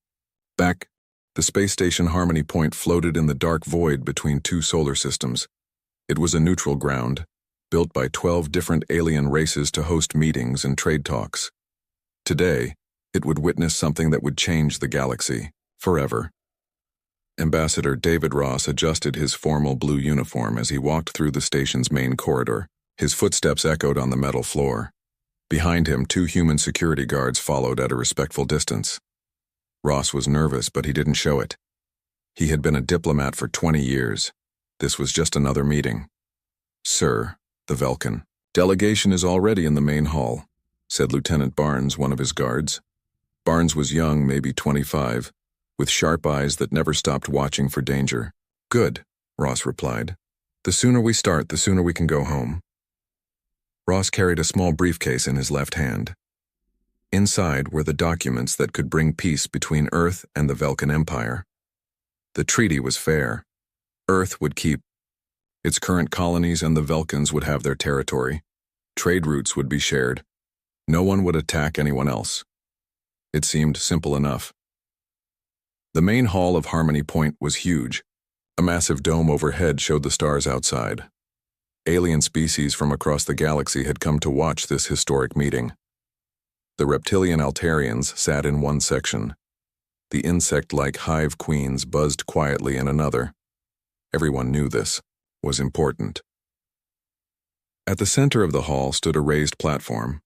back. The space station Harmony Point floated in the dark void between two solar systems. It was a neutral ground, built by 12 different alien races to host meetings and trade talks. Today, it would witness something that would change the galaxy forever. Ambassador David Ross adjusted his formal blue uniform as he walked through the station's main corridor. His footsteps echoed on the metal floor. Behind him, 2 human security guards followed at a respectful distance. Ross was nervous, but he didn't show it. He had been a diplomat for 20 years. This was just another meeting. "Sir," the Vulcan. "Delegation is already in the main hall," said Lieutenant Barnes, one of his guards. Barnes was young, maybe 25, with sharp eyes that never stopped watching for danger. "Good," Ross replied. "The sooner we start, the sooner we can go home." Ross carried a small briefcase in his left hand. Inside were the documents that could bring peace between Earth and the Vulcan Empire. The treaty was fair. Earth would keep its current colonies and the Vulcans would have their territory. Trade routes would be shared. No one would attack anyone else. It seemed simple enough. The main hall of Harmony Point was huge. A massive dome overhead showed the stars outside. Alien species from across the galaxy had come to watch this historic meeting. The reptilian Altarians sat in one section. The insect-like hive queens buzzed quietly in another. Everyone knew this was important. At the center of the hall stood a raised platform.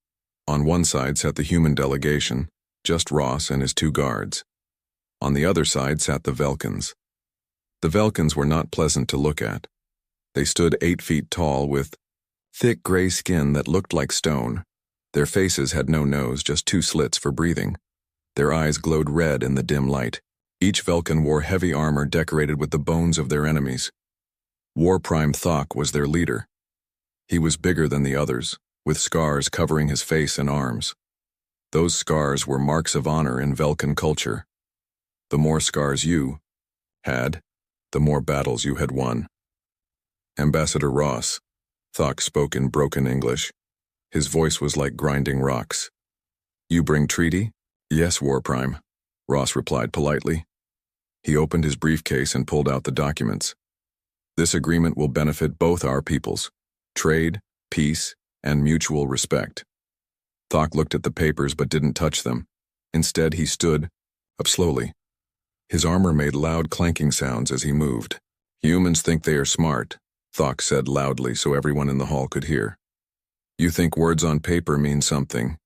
On one side sat the human delegation, just Ross and his 2 guards. On the other side sat the Vulcans. The Vulcans were not pleasant to look at. They stood 8 feet tall with thick gray skin that looked like stone. Their faces had no nose, just 2 slits for breathing. Their eyes glowed red in the dim light. Each Vulcan wore heavy armor decorated with the bones of their enemies. War Prime Thok was their leader. He was bigger than the others, with scars covering his face and arms. Those scars were marks of honor in Vulcan culture. The more scars you had, the more battles you had won. "Ambassador Ross," Thok spoke in broken English. His voice was like grinding rocks. "You bring treaty?" "Yes, War Prime," Ross replied politely. He opened his briefcase and pulled out the documents. "This agreement will benefit both our peoples. Trade, peace, and mutual respect." Thok looked at the papers but didn't touch them. Instead, he stood up slowly. His armor made loud clanking sounds as he moved. "Humans think they are smart," Thok said loudly so everyone in the hall could hear. "You think words on paper mean something.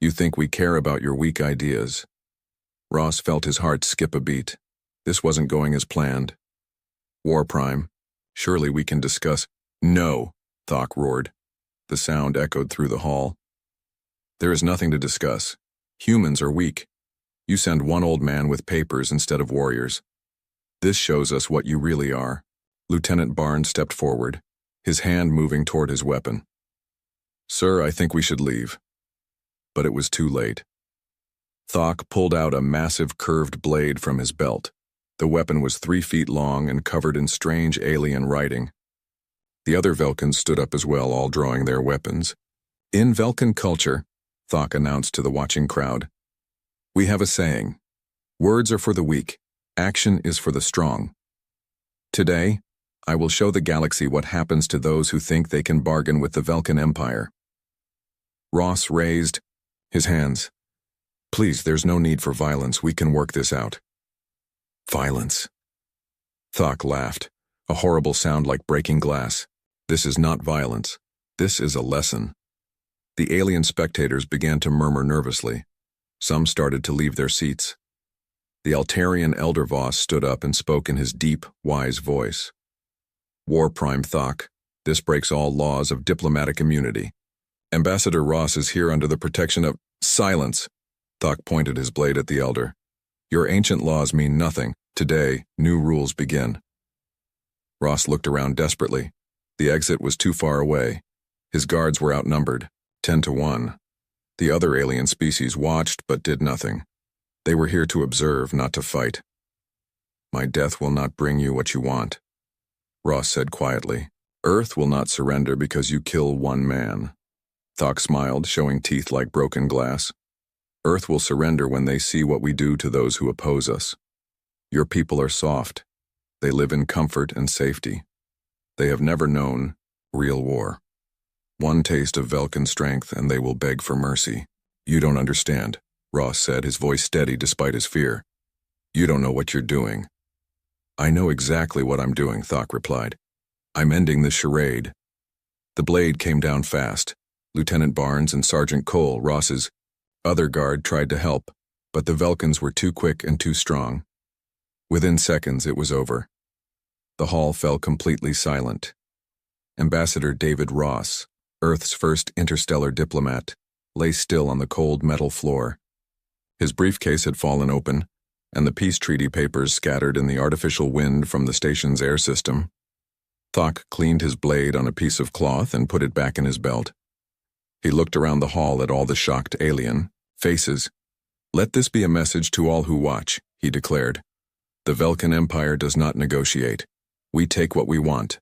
You think we care about your weak ideas." Ross felt his heart skip a beat. This wasn't going as planned. War Prime, surely we can discuss. No, Thok roared. The sound echoed through the hall. There is nothing to discuss. Humans are weak. You send one old man with papers instead of warriors. This shows us what you really are. Lieutenant Barnes stepped forward, his hand moving toward his weapon. Sir, I think we should leave. But it was too late. Thok pulled out a massive curved blade from his belt. The weapon was 3 feet long and covered in strange alien writing. The other Velkans stood up as well, all drawing their weapons. In Velkan culture, Thok announced to the watching crowd, we have a saying, words are for the weak, action is for the strong. Today, I will show the galaxy what happens to those who think they can bargain with the Velkan Empire. Ross raised his hands. Please, there's no need for violence. We can work this out. Violence. Thok laughed, a horrible sound like breaking glass. This is not violence. This is a lesson. The alien spectators began to murmur nervously. Some started to leave their seats. The Altarian Elder Voss stood up and spoke in his deep, wise voice. War Prime Thok, this breaks all laws of diplomatic immunity. Ambassador Ross is here under the protection of— Silence! Thok pointed his blade at the Elder. Your ancient laws mean nothing. Today, new rules begin. Ross looked around desperately. The exit was too far away. His guards were outnumbered, 10 to 1. The other alien species watched but did nothing. They were here to observe, not to fight. My death will not bring you what you want, Ross said quietly. Earth will not surrender because you kill one man. Thok smiled, showing teeth like broken glass. Earth will surrender when they see what we do to those who oppose us. Your people are soft. They live in comfort and safety. They have never known real war. One taste of Velkan strength and they will beg for mercy. You don't understand, Ross said, his voice steady despite his fear. You don't know what you're doing. I know exactly what I'm doing, Thok replied. I'm ending this charade. The blade came down fast. Lieutenant Barnes and Sergeant Cole, Ross's other guard, tried to help, but the Velkans were too quick and too strong. Within seconds, it was over. The hall fell completely silent. Ambassador David Ross, Earth's first interstellar diplomat, lay still on the cold metal floor. His briefcase had fallen open, and the peace treaty papers scattered in the artificial wind from the station's air system. Thok cleaned his blade on a piece of cloth and put it back in his belt. He looked around the hall at all the shocked alien faces. Let this be a message to all who watch, he declared. The Velkan Empire does not negotiate. We take what we want.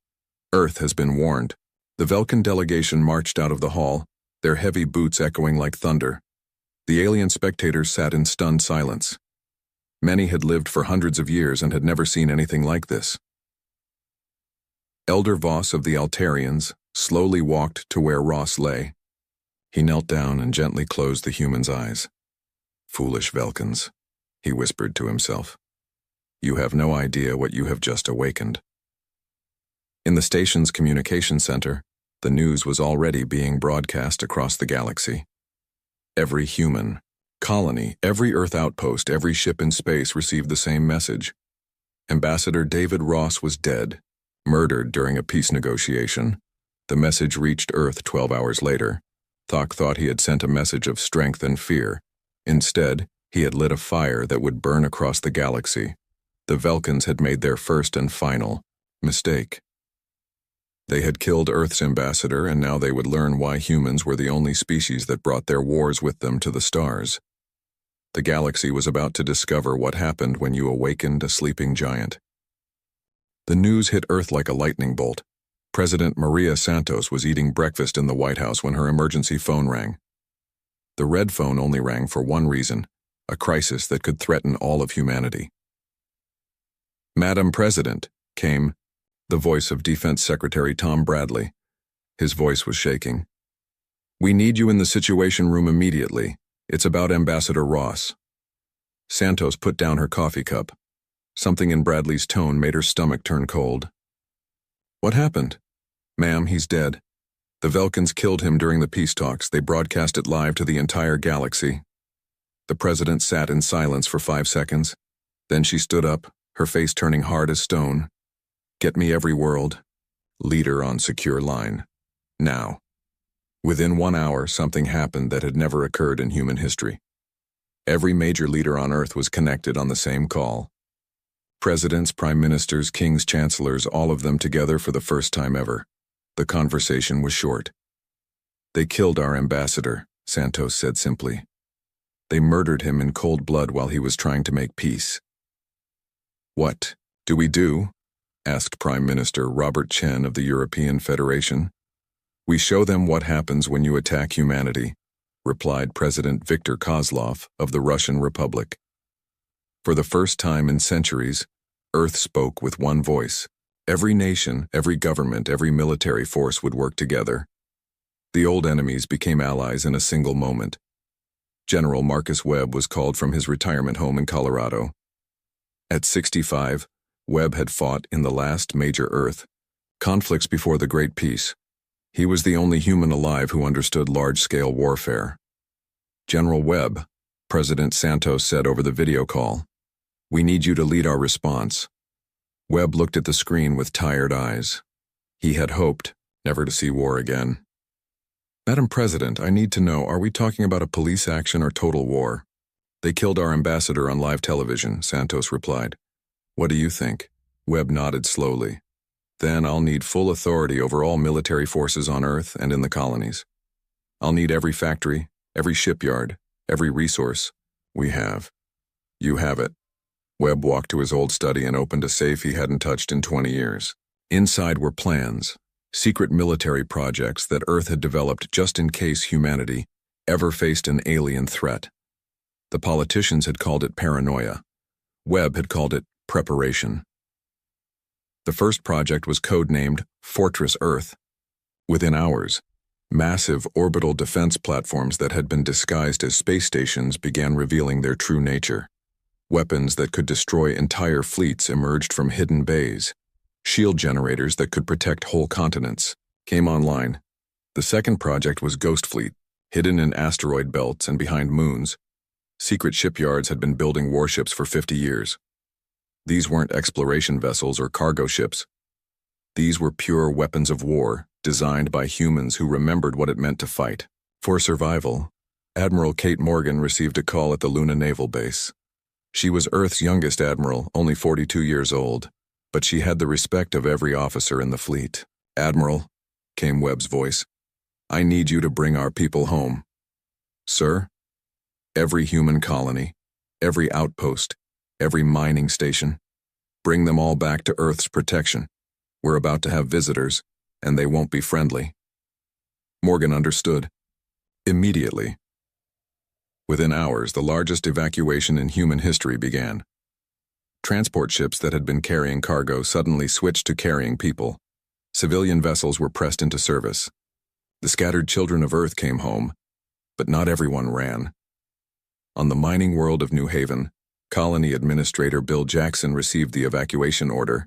Earth has been warned. The Velkan delegation marched out of the hall, their heavy boots echoing like thunder. The alien spectators sat in stunned silence. Many had lived for hundreds of years and had never seen anything like this. Elder Voss of the Altarians slowly walked to where Ross lay. He knelt down and gently closed the human's eyes. Foolish Velkans, he whispered to himself. You have no idea what you have just awakened. In the station's communication center, the news was already being broadcast across the galaxy. Every human, colony, every Earth outpost, every ship in space received the same message. Ambassador David Ross was dead, murdered during a peace negotiation. The message reached Earth 12 hours later. Thok thought he had sent a message of strength and fear. Instead, he had lit a fire that would burn across the galaxy. The Velkans had made their first and final mistake. They had killed Earth's ambassador, and now they would learn why humans were the only species that brought their wars with them to the stars. The galaxy was about to discover what happened when you awakened a sleeping giant. The news hit Earth like a lightning bolt. President Maria Santos was eating breakfast in the White House when her emergency phone rang. The red phone only rang for one reason, a crisis that could threaten all of humanity. Madam President, came the voice of Defense Secretary Tom Bradley. His voice was shaking. We need you in the Situation Room immediately. It's about Ambassador Ross. Santos put down her coffee cup. Something in Bradley's tone made her stomach turn cold. What happened? Ma'am, he's dead. The Velkans killed him during the peace talks. They broadcast it live to the entire galaxy. The president sat in silence for 5 seconds. Then she stood up, her face turning hard as stone. Get me every world. Leader on secure line. Now. Within 1 hour, something happened that had never occurred in human history. Every major leader on Earth was connected on the same call. Presidents, prime ministers, kings, chancellors, all of them together for the first time ever. The conversation was short. They killed our ambassador, Santos said simply. They murdered him in cold blood while he was trying to make peace. What do we do? Asked Prime Minister Robert Chen of the European Federation. We show them what happens when you attack humanity, replied President Viktor Kozlov of the Russian Republic. For the first time in centuries, Earth spoke with one voice. Every nation, every government, every military force would work together. The old enemies became allies in a single moment. General Marcus Webb was called from his retirement home in Colorado. At 65, Webb had fought in the last major Earth conflicts before the Great Peace. He was the only human alive who understood large-scale warfare. General Webb, President Santos said over the video call, "We need you to lead our response." Webb looked at the screen with tired eyes. He had hoped never to see war again. Madam President, I need to know, are we talking about a police action or total war? They killed our ambassador on live television, Santos replied. What do you think? Webb nodded slowly. Then I'll need full authority over all military forces on Earth and in the colonies. I'll need every factory, every shipyard, every resource we have. You have it. Webb walked to his old study and opened a safe he hadn't touched in 20 years. Inside were plans, secret military projects that Earth had developed just in case humanity ever faced an alien threat. The politicians had called it paranoia. Webb had called it preparation. The first project was codenamed Fortress Earth. Within hours, massive orbital defense platforms that had been disguised as space stations began revealing their true nature. Weapons that could destroy entire fleets emerged from hidden bays. Shield generators that could protect whole continents came online. The second project was Ghost Fleet, hidden in asteroid belts and behind moons. Secret shipyards had been building warships for 50 years. These weren't exploration vessels or cargo ships. These were pure weapons of war, designed by humans who remembered what it meant to fight. For survival, Admiral Kate Morgan received a call at the Luna Naval Base. She was Earth's youngest admiral, only 42 years old, but she had the respect of every officer in the fleet. Admiral, came Webb's voice, I need you to bring our people home. Sir? Every human colony, every outpost, every mining station. Bring them all back to Earth's protection. We're about to have visitors, and they won't be friendly. Morgan understood. Immediately. Within hours, the largest evacuation in human history began. Transport ships that had been carrying cargo suddenly switched to carrying people. Civilian vessels were pressed into service. The scattered children of Earth came home, but not everyone ran. On the mining world of New Haven, Colony Administrator Bill Jackson received the evacuation order.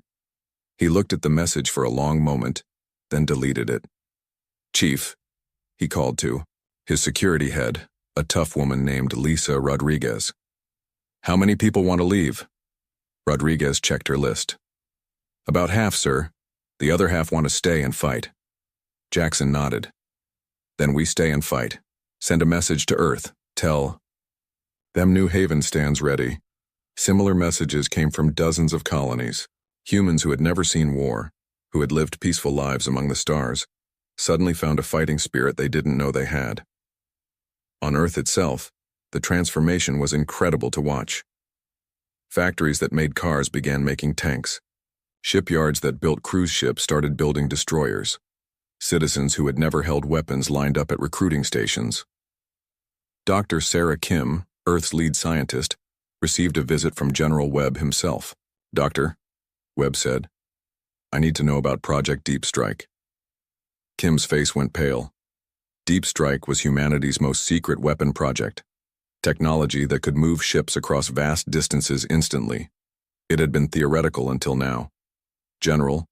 He looked at the message for a long moment, then deleted it. Chief, he called to his security head, a tough woman named Lisa Rodriguez. How many people want to leave? Rodriguez checked her list. About half, sir. The other half want to stay and fight. Jackson nodded. Then we stay and fight. Send a message to Earth. Tell them New Haven stands ready. Similar messages came from dozens of colonies. Humans who had never seen war, who had lived peaceful lives among the stars, suddenly found a fighting spirit they didn't know they had. On Earth itself, the transformation was incredible to watch. Factories that made cars began making tanks. Shipyards that built cruise ships started building destroyers. Citizens who had never held weapons lined up at recruiting stations. Dr. Sarah Kim, Earth's lead scientist, received a visit from General Webb himself. Doctor, Webb said, I need to know about Project Deep Strike. Kim's face went pale. Deep Strike was humanity's most secret weapon project. Technology that could move ships across vast distances instantly. It had been theoretical until now. General,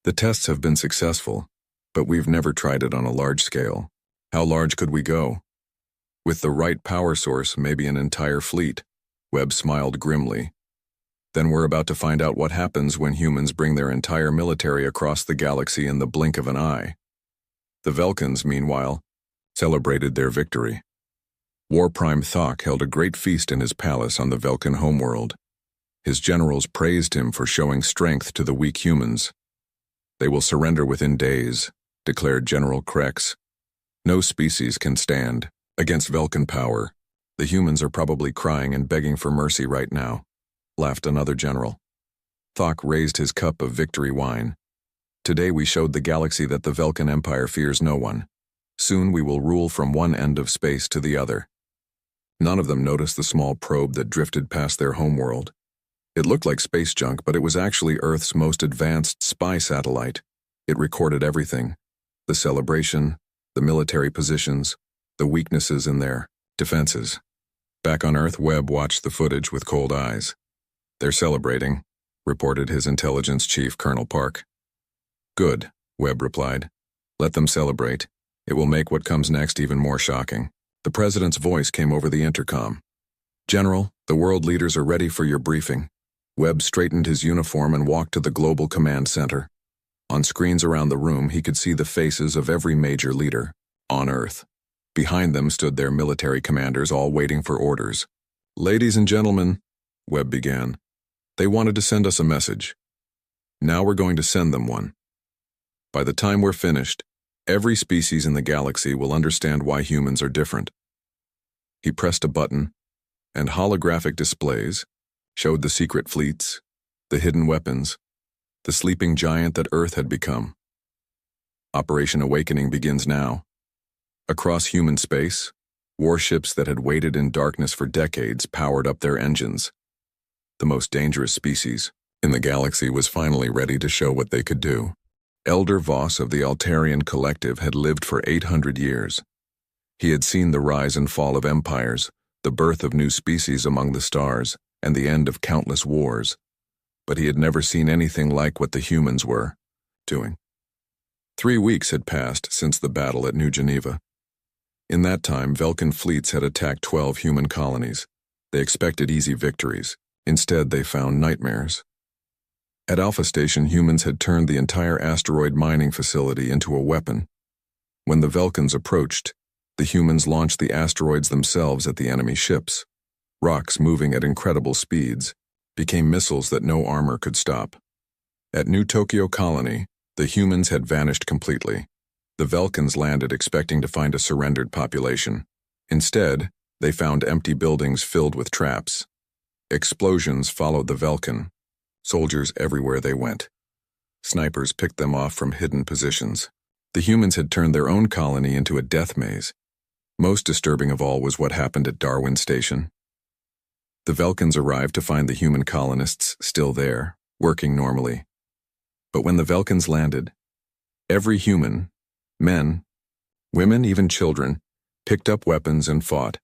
the tests have been successful, but we've never tried it on a large scale. How large could we go? With the right power source, maybe an entire fleet. Webb smiled grimly. Then we're about to find out what happens when humans bring their entire military across the galaxy in the blink of an eye. The Velkans, meanwhile, celebrated their victory. War Prime Thok held a great feast in his palace on the Velkan homeworld. His generals praised him for showing strength to the weak humans. They will surrender within days, declared General Krex. No species can stand against Velkan power. The humans are probably crying and begging for mercy right now, laughed another general. Thok raised his cup of victory wine. Today we showed the galaxy that the Velkan Empire fears no one. Soon we will rule from one end of space to the other. None of them noticed the small probe that drifted past their homeworld. It looked like space junk, but it was actually Earth's most advanced spy satellite. It recorded everything: the celebration, the military positions, the weaknesses in their defenses. Back on Earth, Webb watched the footage with cold eyes. They're celebrating, reported his intelligence chief, Colonel Park. Good, Webb replied. Let them celebrate. It will make what comes next even more shocking. The president's voice came over the intercom. General, the world leaders are ready for your briefing. Webb straightened his uniform and walked to the Global Command Center. On screens around the room, he could see the faces of every major leader on Earth. Behind them stood their military commanders, all waiting for orders. Ladies and gentlemen, Webb began, they wanted to send us a message. Now we're going to send them one. By the time we're finished, every species in the galaxy will understand why humans are different. He pressed a button, and holographic displays showed the secret fleets, the hidden weapons, the sleeping giant that Earth had become. Operation Awakening begins now. Across human space, warships that had waited in darkness for decades powered up their engines. The most dangerous species in the galaxy was finally ready to show what they could do. Elder Voss of the Altarian Collective had lived for 800 years. He had seen the rise and fall of empires, the birth of new species among the stars, and the end of countless wars. But he had never seen anything like what the humans were doing. 3 weeks had passed since the battle at New Geneva. In that time, Velkan fleets had attacked 12 human colonies. They expected easy victories. Instead, they found nightmares. At Alpha Station, humans had turned the entire asteroid mining facility into a weapon. When the Velkans approached, the humans launched the asteroids themselves at the enemy ships. Rocks moving at incredible speeds became missiles that no armor could stop. At New Tokyo Colony, the humans had vanished completely. The Velkans landed expecting to find a surrendered population. Instead, they found empty buildings filled with traps. Explosions followed the Velkan. Soldiers everywhere they went. Snipers picked them off from hidden positions. The humans had turned their own colony into a death maze. Most disturbing of all was what happened at Darwin Station. The Velkans arrived to find the human colonists still there, working normally. But when the Velkans landed, every human, men, women, even children, picked up weapons and fought.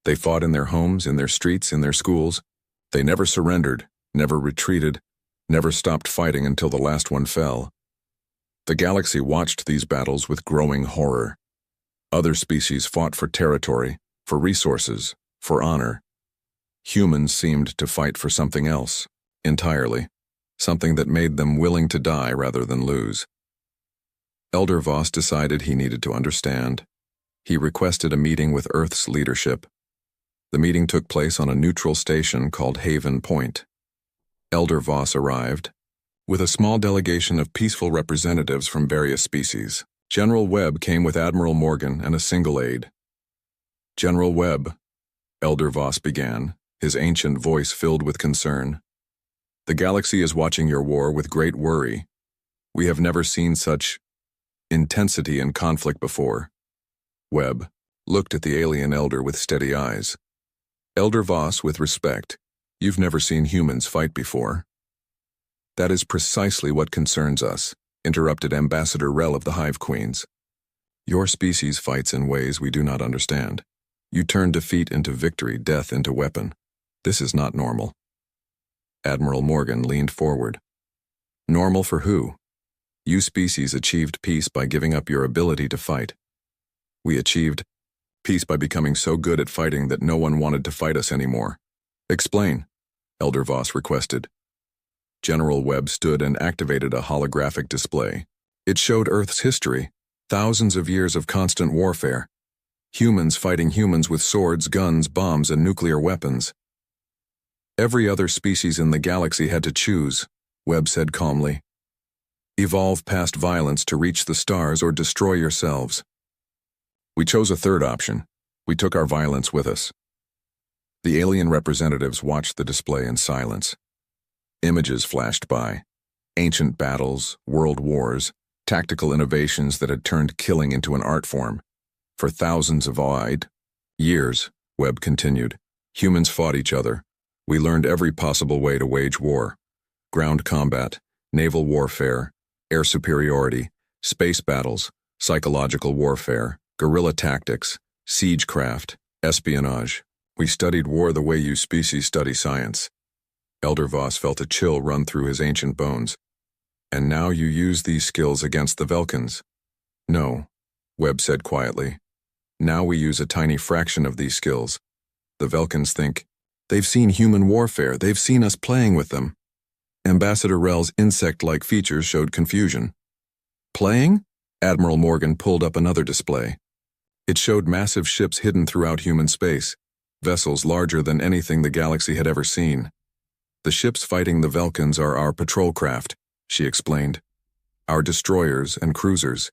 They fought in their homes, in their streets, in their schools. They never surrendered, never retreated, never stopped fighting until the last one fell. The galaxy watched these battles with growing horror. Other species fought for territory, for resources, for honor. Humans seemed to fight for something else, entirely, something that made them willing to die rather than lose. Elder Voss decided he needed to understand. He requested a meeting with Earth's leadership. The meeting took place on a neutral station called Haven Point. Elder Voss arrived with a small delegation of peaceful representatives from various species. General Webb came with Admiral Morgan and a single aide. General Webb, Elder Voss began, his ancient voice filled with concern. The galaxy is watching your war with great worry. We have never seen such intensity and conflict before. Webb looked at the alien elder with steady eyes. Elder Voss, with respect, you've never seen humans fight before. That is precisely what concerns us, interrupted Ambassador Rel of the Hive Queens. Your species fights in ways we do not understand. You turn defeat into victory, death into weapon. This is not normal. Admiral Morgan leaned forward. Normal for who? You species achieved peace by giving up your ability to fight. We achieved peace by becoming so good at fighting that no one wanted to fight us anymore. Explain. Elder Voss requested. General Webb stood and activated a holographic display. It showed Earth's history, thousands of years of constant warfare. Humans fighting humans with swords, guns, bombs, and nuclear weapons. Every other species in the galaxy had to choose, Webb said calmly. Evolve past violence to reach the stars or destroy yourselves. We chose a third option. We took our violence with us. The alien representatives watched the display in silence. Images flashed by. Ancient battles, world wars, tactical innovations that had turned killing into an art form. For thousands of years, Webb continued, humans fought each other. We learned every possible way to wage war. Ground combat, naval warfare, air superiority, space battles, psychological warfare, guerrilla tactics, siegecraft, espionage. We studied war the way you species study science. Elder Voss felt a chill run through his ancient bones. And now you use these skills against the Velkans. No, Webb said quietly. Now we use a tiny fraction of these skills. The Velkans think, they've seen human warfare, they've seen us playing with them. Ambassador Rel's insect-like features showed confusion. Playing? Admiral Morgan pulled up another display. It showed massive ships hidden throughout human space, vessels larger than anything the galaxy had ever seen. The ships fighting the Velkans are our patrol craft, she explained. Our destroyers and cruisers.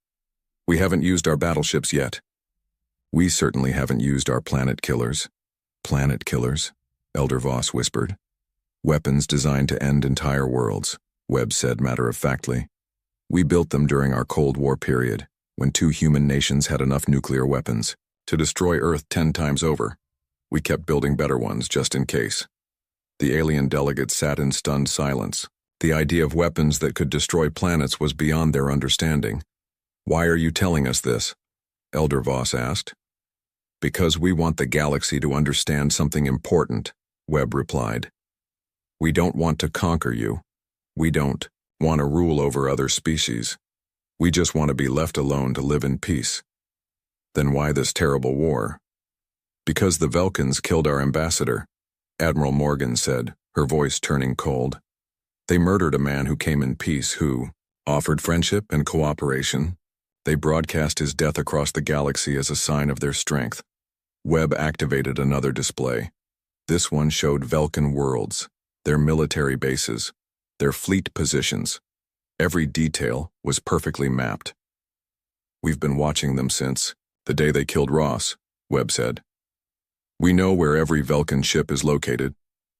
We haven't used our battleships yet. We certainly haven't used our planet killers. Planet killers? Elder Voss whispered. Weapons designed to end entire worlds, Webb said matter-of-factly. We built them during our Cold War period, when 2 human nations had enough nuclear weapons to destroy Earth 10 times over. We kept building better ones just in case. The alien delegates sat in stunned silence. The idea of weapons that could destroy planets was beyond their understanding. Why are you telling us this? Elder Voss asked. Because we want the galaxy to understand something important, Webb replied. We don't want to conquer you. We don't want to rule over other species. We just want to be left alone to live in peace. Then why this terrible war? Because the Velkans killed our ambassador, Admiral Morgan said, her voice turning cold. They murdered a man who came in peace, who offered friendship and cooperation. They broadcast his death across the galaxy as a sign of their strength. Webb activated another display. This one showed Velkan worlds, their military bases, their fleet positions. Every detail was perfectly mapped. We've been watching them since the day they killed Ross, Webb said. We know where every Velkan ship is located.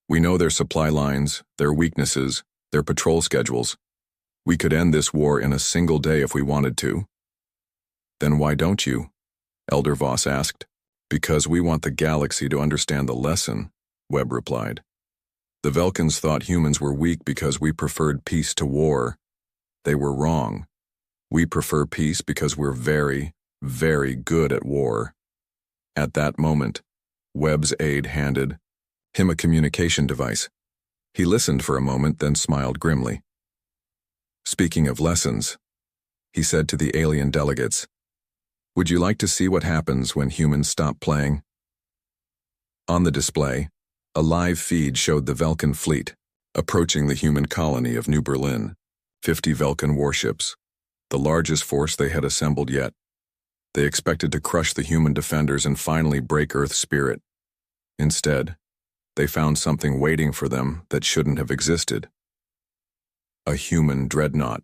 We know their supply lines, their weaknesses, their patrol schedules. We could end this war in a single day if we wanted to. Then why don't you? Elder Voss asked. Because we want the galaxy to understand the lesson, Webb replied. The Velkans thought humans were weak because we preferred peace to war. They were wrong. We prefer peace because we're very, very good at war. At that moment, Webb's aide handed him a communication device. He listened for a moment, then smiled grimly. Speaking of lessons, he said to the alien delegates, would you like to see what happens when humans stop playing? On the display, a live feed showed the Velkan fleet approaching the human colony of New Berlin, 50 Velkan warships, the largest force they had assembled yet. They expected to crush the human defenders and finally break Earth's spirit. Instead, they found something waiting for them that shouldn't have existed. A human dreadnought.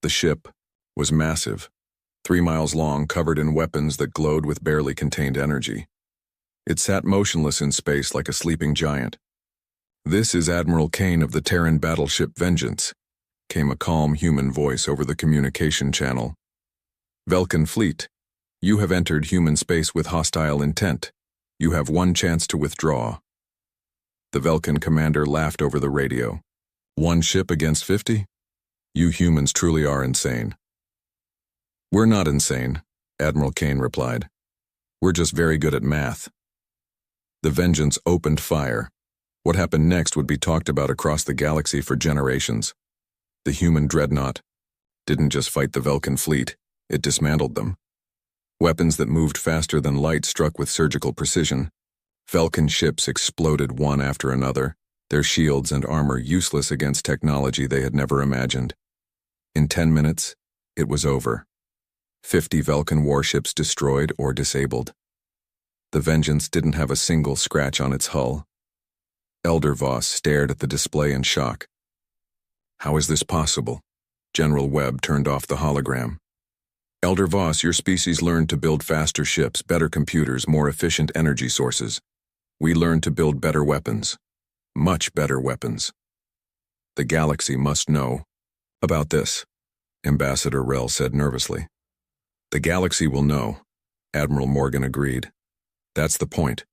The ship was massive, 3 miles long, covered in weapons that glowed with barely contained energy. It sat motionless in space like a sleeping giant. This is Admiral Kane of the Terran battleship Vengeance, came a calm human voice over the communication channel. Velkan fleet, you have entered human space with hostile intent. You have 1 chance to withdraw. The Velkan commander laughed over the radio. 1 ship against 50? You humans truly are insane. We're not insane, Admiral Kane replied. We're just very good at math. The Vengeance opened fire. What happened next would be talked about across the galaxy for generations. The human dreadnought didn't just fight the Velkan fleet, it dismantled them. Weapons that moved faster than light struck with surgical precision. Velkan ships exploded one after another, their shields and armor useless against technology they had never imagined. In 10 minutes, it was over. 50 Vulcan warships destroyed or disabled. The Vengeance didn't have a single scratch on its hull. Elder Voss stared at the display in shock. How is this possible? General Webb turned off the hologram. Elder Voss, your species learned to build faster ships, better computers, more efficient energy sources. We learned to build better weapons. Much better weapons. The galaxy must know about this, Ambassador Rell said nervously. The galaxy will know, Admiral Morgan agreed. That's the point.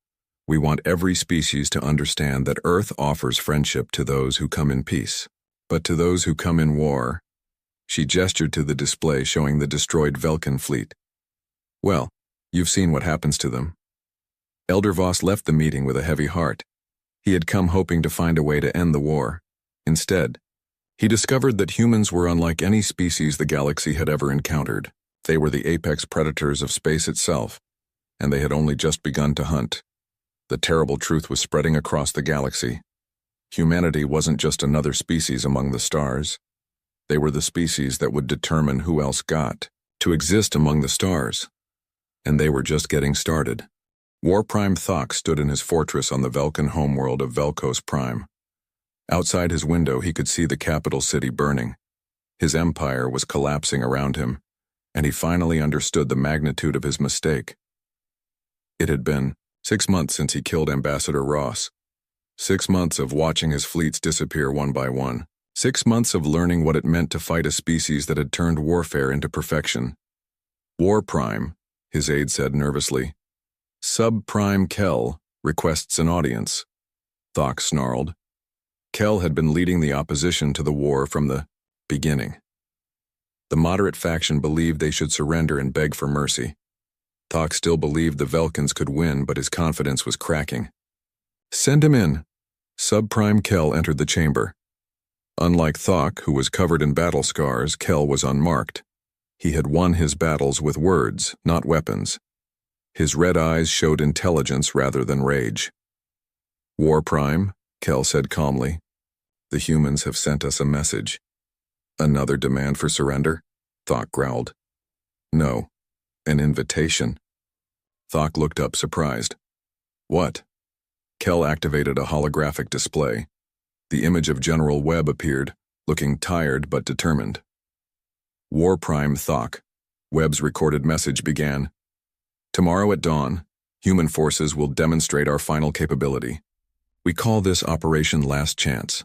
We want every species to understand that Earth offers friendship to those who come in peace. But to those who come in war, she gestured to the display showing the destroyed Vulcan fleet. Well, you've seen what happens to them. Elder Voss left the meeting with a heavy heart. He had come hoping to find a way to end the war. Instead, he discovered that humans were unlike any species the galaxy had ever encountered. They were the apex predators of space itself, and they had only just begun to hunt. The terrible truth was spreading across the galaxy. Humanity wasn't just another species among the stars. They were the species that would determine who else got to exist among the stars. And they were just getting started. War Prime Thok stood in his fortress on the Vulcan homeworld of Velkos Prime. Outside his window he could see the capital city burning. His empire was collapsing around him, and he finally understood the magnitude of his mistake. It had been 6 months since he killed Ambassador Ross. 6 months of watching his fleets disappear one by one. 6 months of learning what it meant to fight a species that had turned warfare into perfection. War Prime, his aide said nervously. Subprime Kell requests an audience. Thok snarled. Kell had been leading the opposition to the war from the beginning. The moderate faction believed they should surrender and beg for mercy. Thok still believed the Vulcans could win, but his confidence was cracking. Send him in. Subprime Kell entered the chamber. Unlike Thok, who was covered in battle scars, Kell was unmarked. He had won his battles with words, not weapons. His red eyes showed intelligence rather than rage. War Prime, Kell said calmly. The humans have sent us a message. Another demand for surrender? Thok growled. No, an invitation. Thok looked up surprised. What? Kell activated a holographic display. The image of General Webb appeared, looking tired but determined. War Prime Thok. Webb's recorded message began. Tomorrow at dawn, human forces will demonstrate our final capability. We call this Operation Last Chance.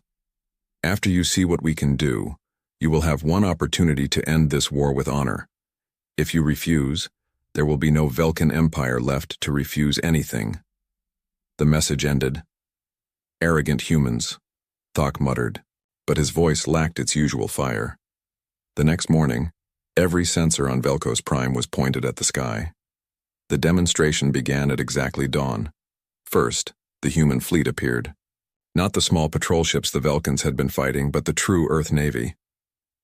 After you see what we can do, you will have one opportunity to end this war with honor. If you refuse, there will be no Vulcan Empire left to refuse anything. The message ended. Arrogant humans, Thok muttered, but his voice lacked its usual fire. The next morning, every sensor on Velkos Prime was pointed at the sky. The demonstration began at exactly dawn. First, the human fleet appeared. Not the small patrol ships the Vulcans had been fighting, but the true Earth Navy.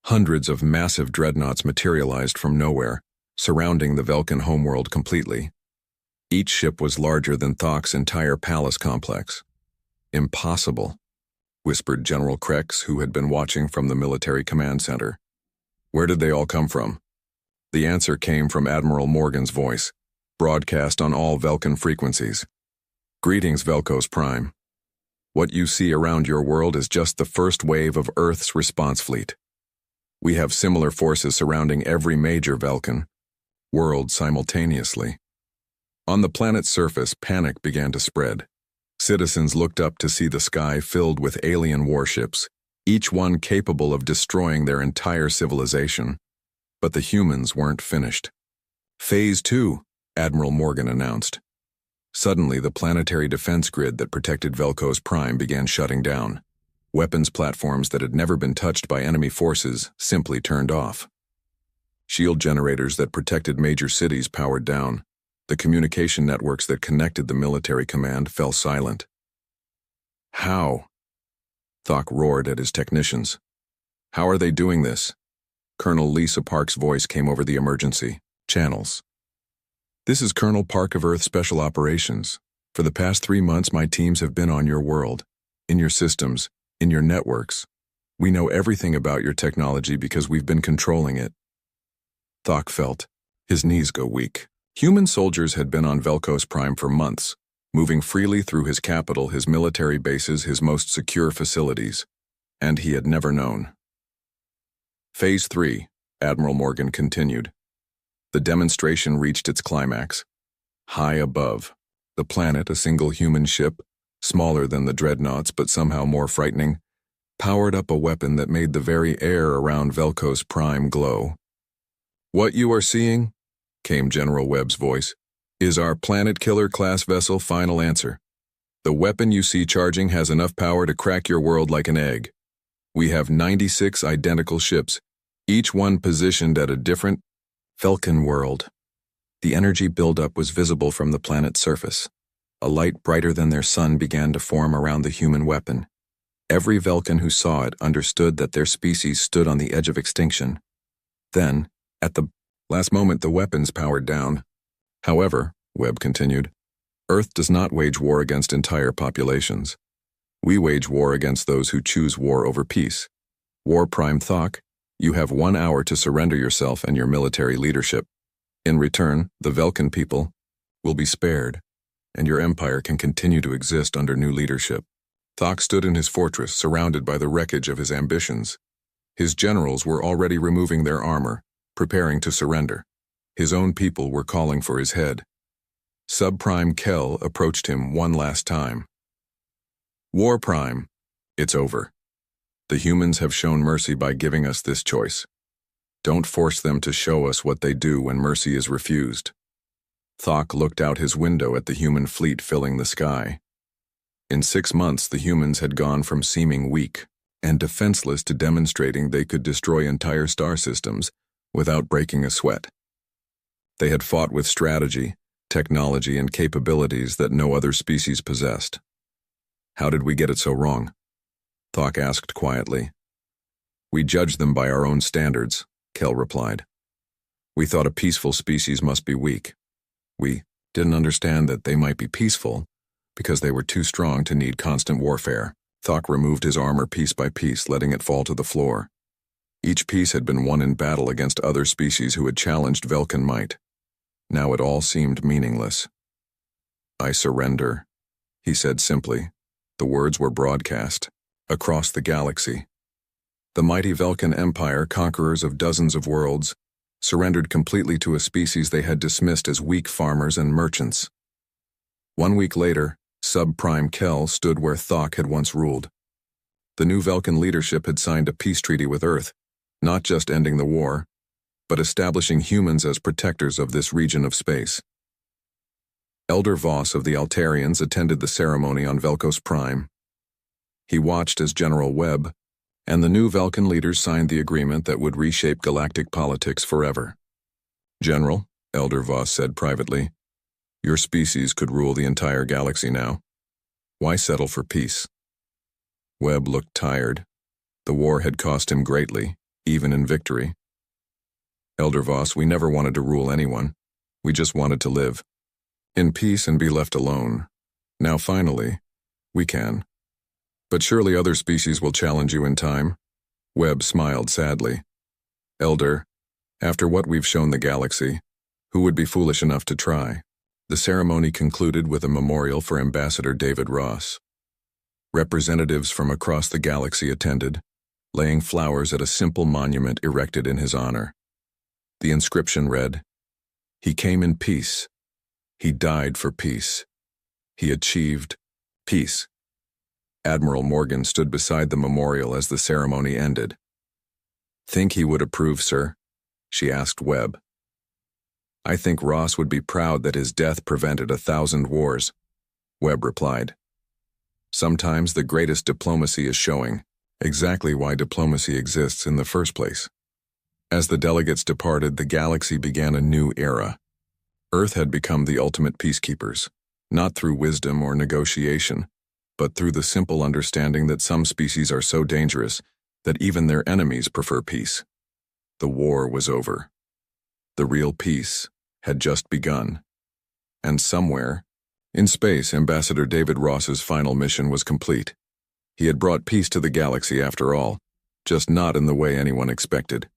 Hundreds of massive dreadnoughts materialized from nowhere, surrounding the Vulcan homeworld completely. Each ship was larger than Thok's entire palace complex. Impossible, whispered General Krex, who had been watching from the military command center. Where did they all come from? The answer came from Admiral Morgan's voice, broadcast on all Vulcan frequencies. Greetings, Velkos Prime. What you see around your world is just the first wave of Earth's response fleet. We have similar forces surrounding every major Vulcan world simultaneously. On the planet's surface, panic began to spread. Citizens looked up to see the sky filled with alien warships, each one capable of destroying their entire civilization. But the humans weren't finished. Phase 2, Admiral Morgan announced. Suddenly, the planetary defense grid that protected Velkos Prime began shutting down. Weapons platforms that had never been touched by enemy forces simply turned off. Shield generators that protected major cities powered down. The communication networks that connected the military command fell silent. How? Thok roared at his technicians. How are they doing this? Colonel Lisa Park's voice came over the emergency channels. This is Colonel Park of Earth Special Operations. For the past 3 months, my teams have been on your world. in your systems, in your networks. We know everything about your technology because we've been controlling it. Thok felt his knees go weak. Human soldiers had been on Velkos Prime for months, moving freely through his capital, his military bases, his most secure facilities. And he had never known. Phase 3, Admiral Morgan continued. The demonstration reached its climax. High above, the planet, a single human ship, smaller than the dreadnoughts but somehow more frightening, powered up a weapon that made the very air around Velkos Prime glow. "What you are seeing," came General Webb's voice, "is our Planet Killer class vessel final answer. The weapon you see charging has enough power to crack your world like an egg. We have 96 identical ships, each one positioned at a different Velkan world." The energy buildup was visible from the planet's surface. A light brighter than their sun began to form around the human weapon. Every Velkan who saw it understood that their species stood on the edge of extinction. Then, at the last moment, the weapons powered down. "However," Webb continued, "Earth does not wage war against entire populations. We wage war against those who choose war over peace. War Prime Thok, you have 1 hour to surrender yourself and your military leadership. In return, the Velkan people will be spared, and your empire can continue to exist under new leadership." Thok stood in his fortress, surrounded by the wreckage of his ambitions. His generals were already removing their armor, preparing to surrender. His own people were calling for his head. Subprime Kel approached him one last time. "War Prime, it's over. The humans have shown mercy by giving us this choice. Don't force them to show us what they do when mercy is refused." Thok looked out his window at the human fleet filling the sky. In 6 months, the humans had gone from seeming weak and defenseless to demonstrating they could destroy entire star systems without breaking a sweat. They had fought with strategy, technology, and capabilities that no other species possessed. "How did we get it so wrong?" Thok asked quietly. "We judged them by our own standards," Kel replied. "We thought a peaceful species must be weak. We didn't understand that they might be peaceful because they were too strong to need constant warfare." Thok removed his armor piece by piece, letting it fall to the floor. Each piece had been won in battle against other species who had challenged Velkan might. Now it all seemed meaningless. "I surrender," he said simply. The words were broadcast across the galaxy. The mighty Velkan Empire, conquerors of dozens of worlds, surrendered completely to a species they had dismissed as weak farmers and merchants. 1 week later, Subprime Kel stood where Thok had once ruled. The new Velkan leadership had signed a peace treaty with Earth, not just ending the war, but establishing humans as protectors of this region of space. Elder Voss of the Altarians attended the ceremony on Velkos Prime. He watched as General Webb and the new Velkan leaders signed the agreement that would reshape galactic politics forever. "General," Elder Voss said privately, "your species could rule the entire galaxy now. Why settle for peace?" Webb looked tired. The war had cost him greatly, even in victory. "Elder Voss, we never wanted to rule anyone. We just wanted to live in peace and be left alone. Now finally, we can. But surely other species will challenge you in time." Webb smiled sadly. "Elder, after what we've shown the galaxy, who would be foolish enough to try?" The ceremony concluded with a memorial for Ambassador David Ross. Representatives from across the galaxy attended, laying flowers at a simple monument erected in his honor. The inscription read, "He came in peace. He died for peace. He achieved peace." Admiral Morgan stood beside the memorial as the ceremony ended. "Think he would approve, sir?" she asked Webb. "I think Ross would be proud that his death prevented 1,000 wars," Webb replied. Sometimes the greatest diplomacy is showing exactly why diplomacy exists in the first place. As the delegates departed, the galaxy began a new era. Earth had become the ultimate peacekeepers, not through wisdom or negotiation, but through the simple understanding that some species are so dangerous that even their enemies prefer peace. The war was over. The real peace had just begun. And somewhere, in space, Ambassador David Ross's final mission was complete. He had brought peace to the galaxy after all, just not in the way anyone expected.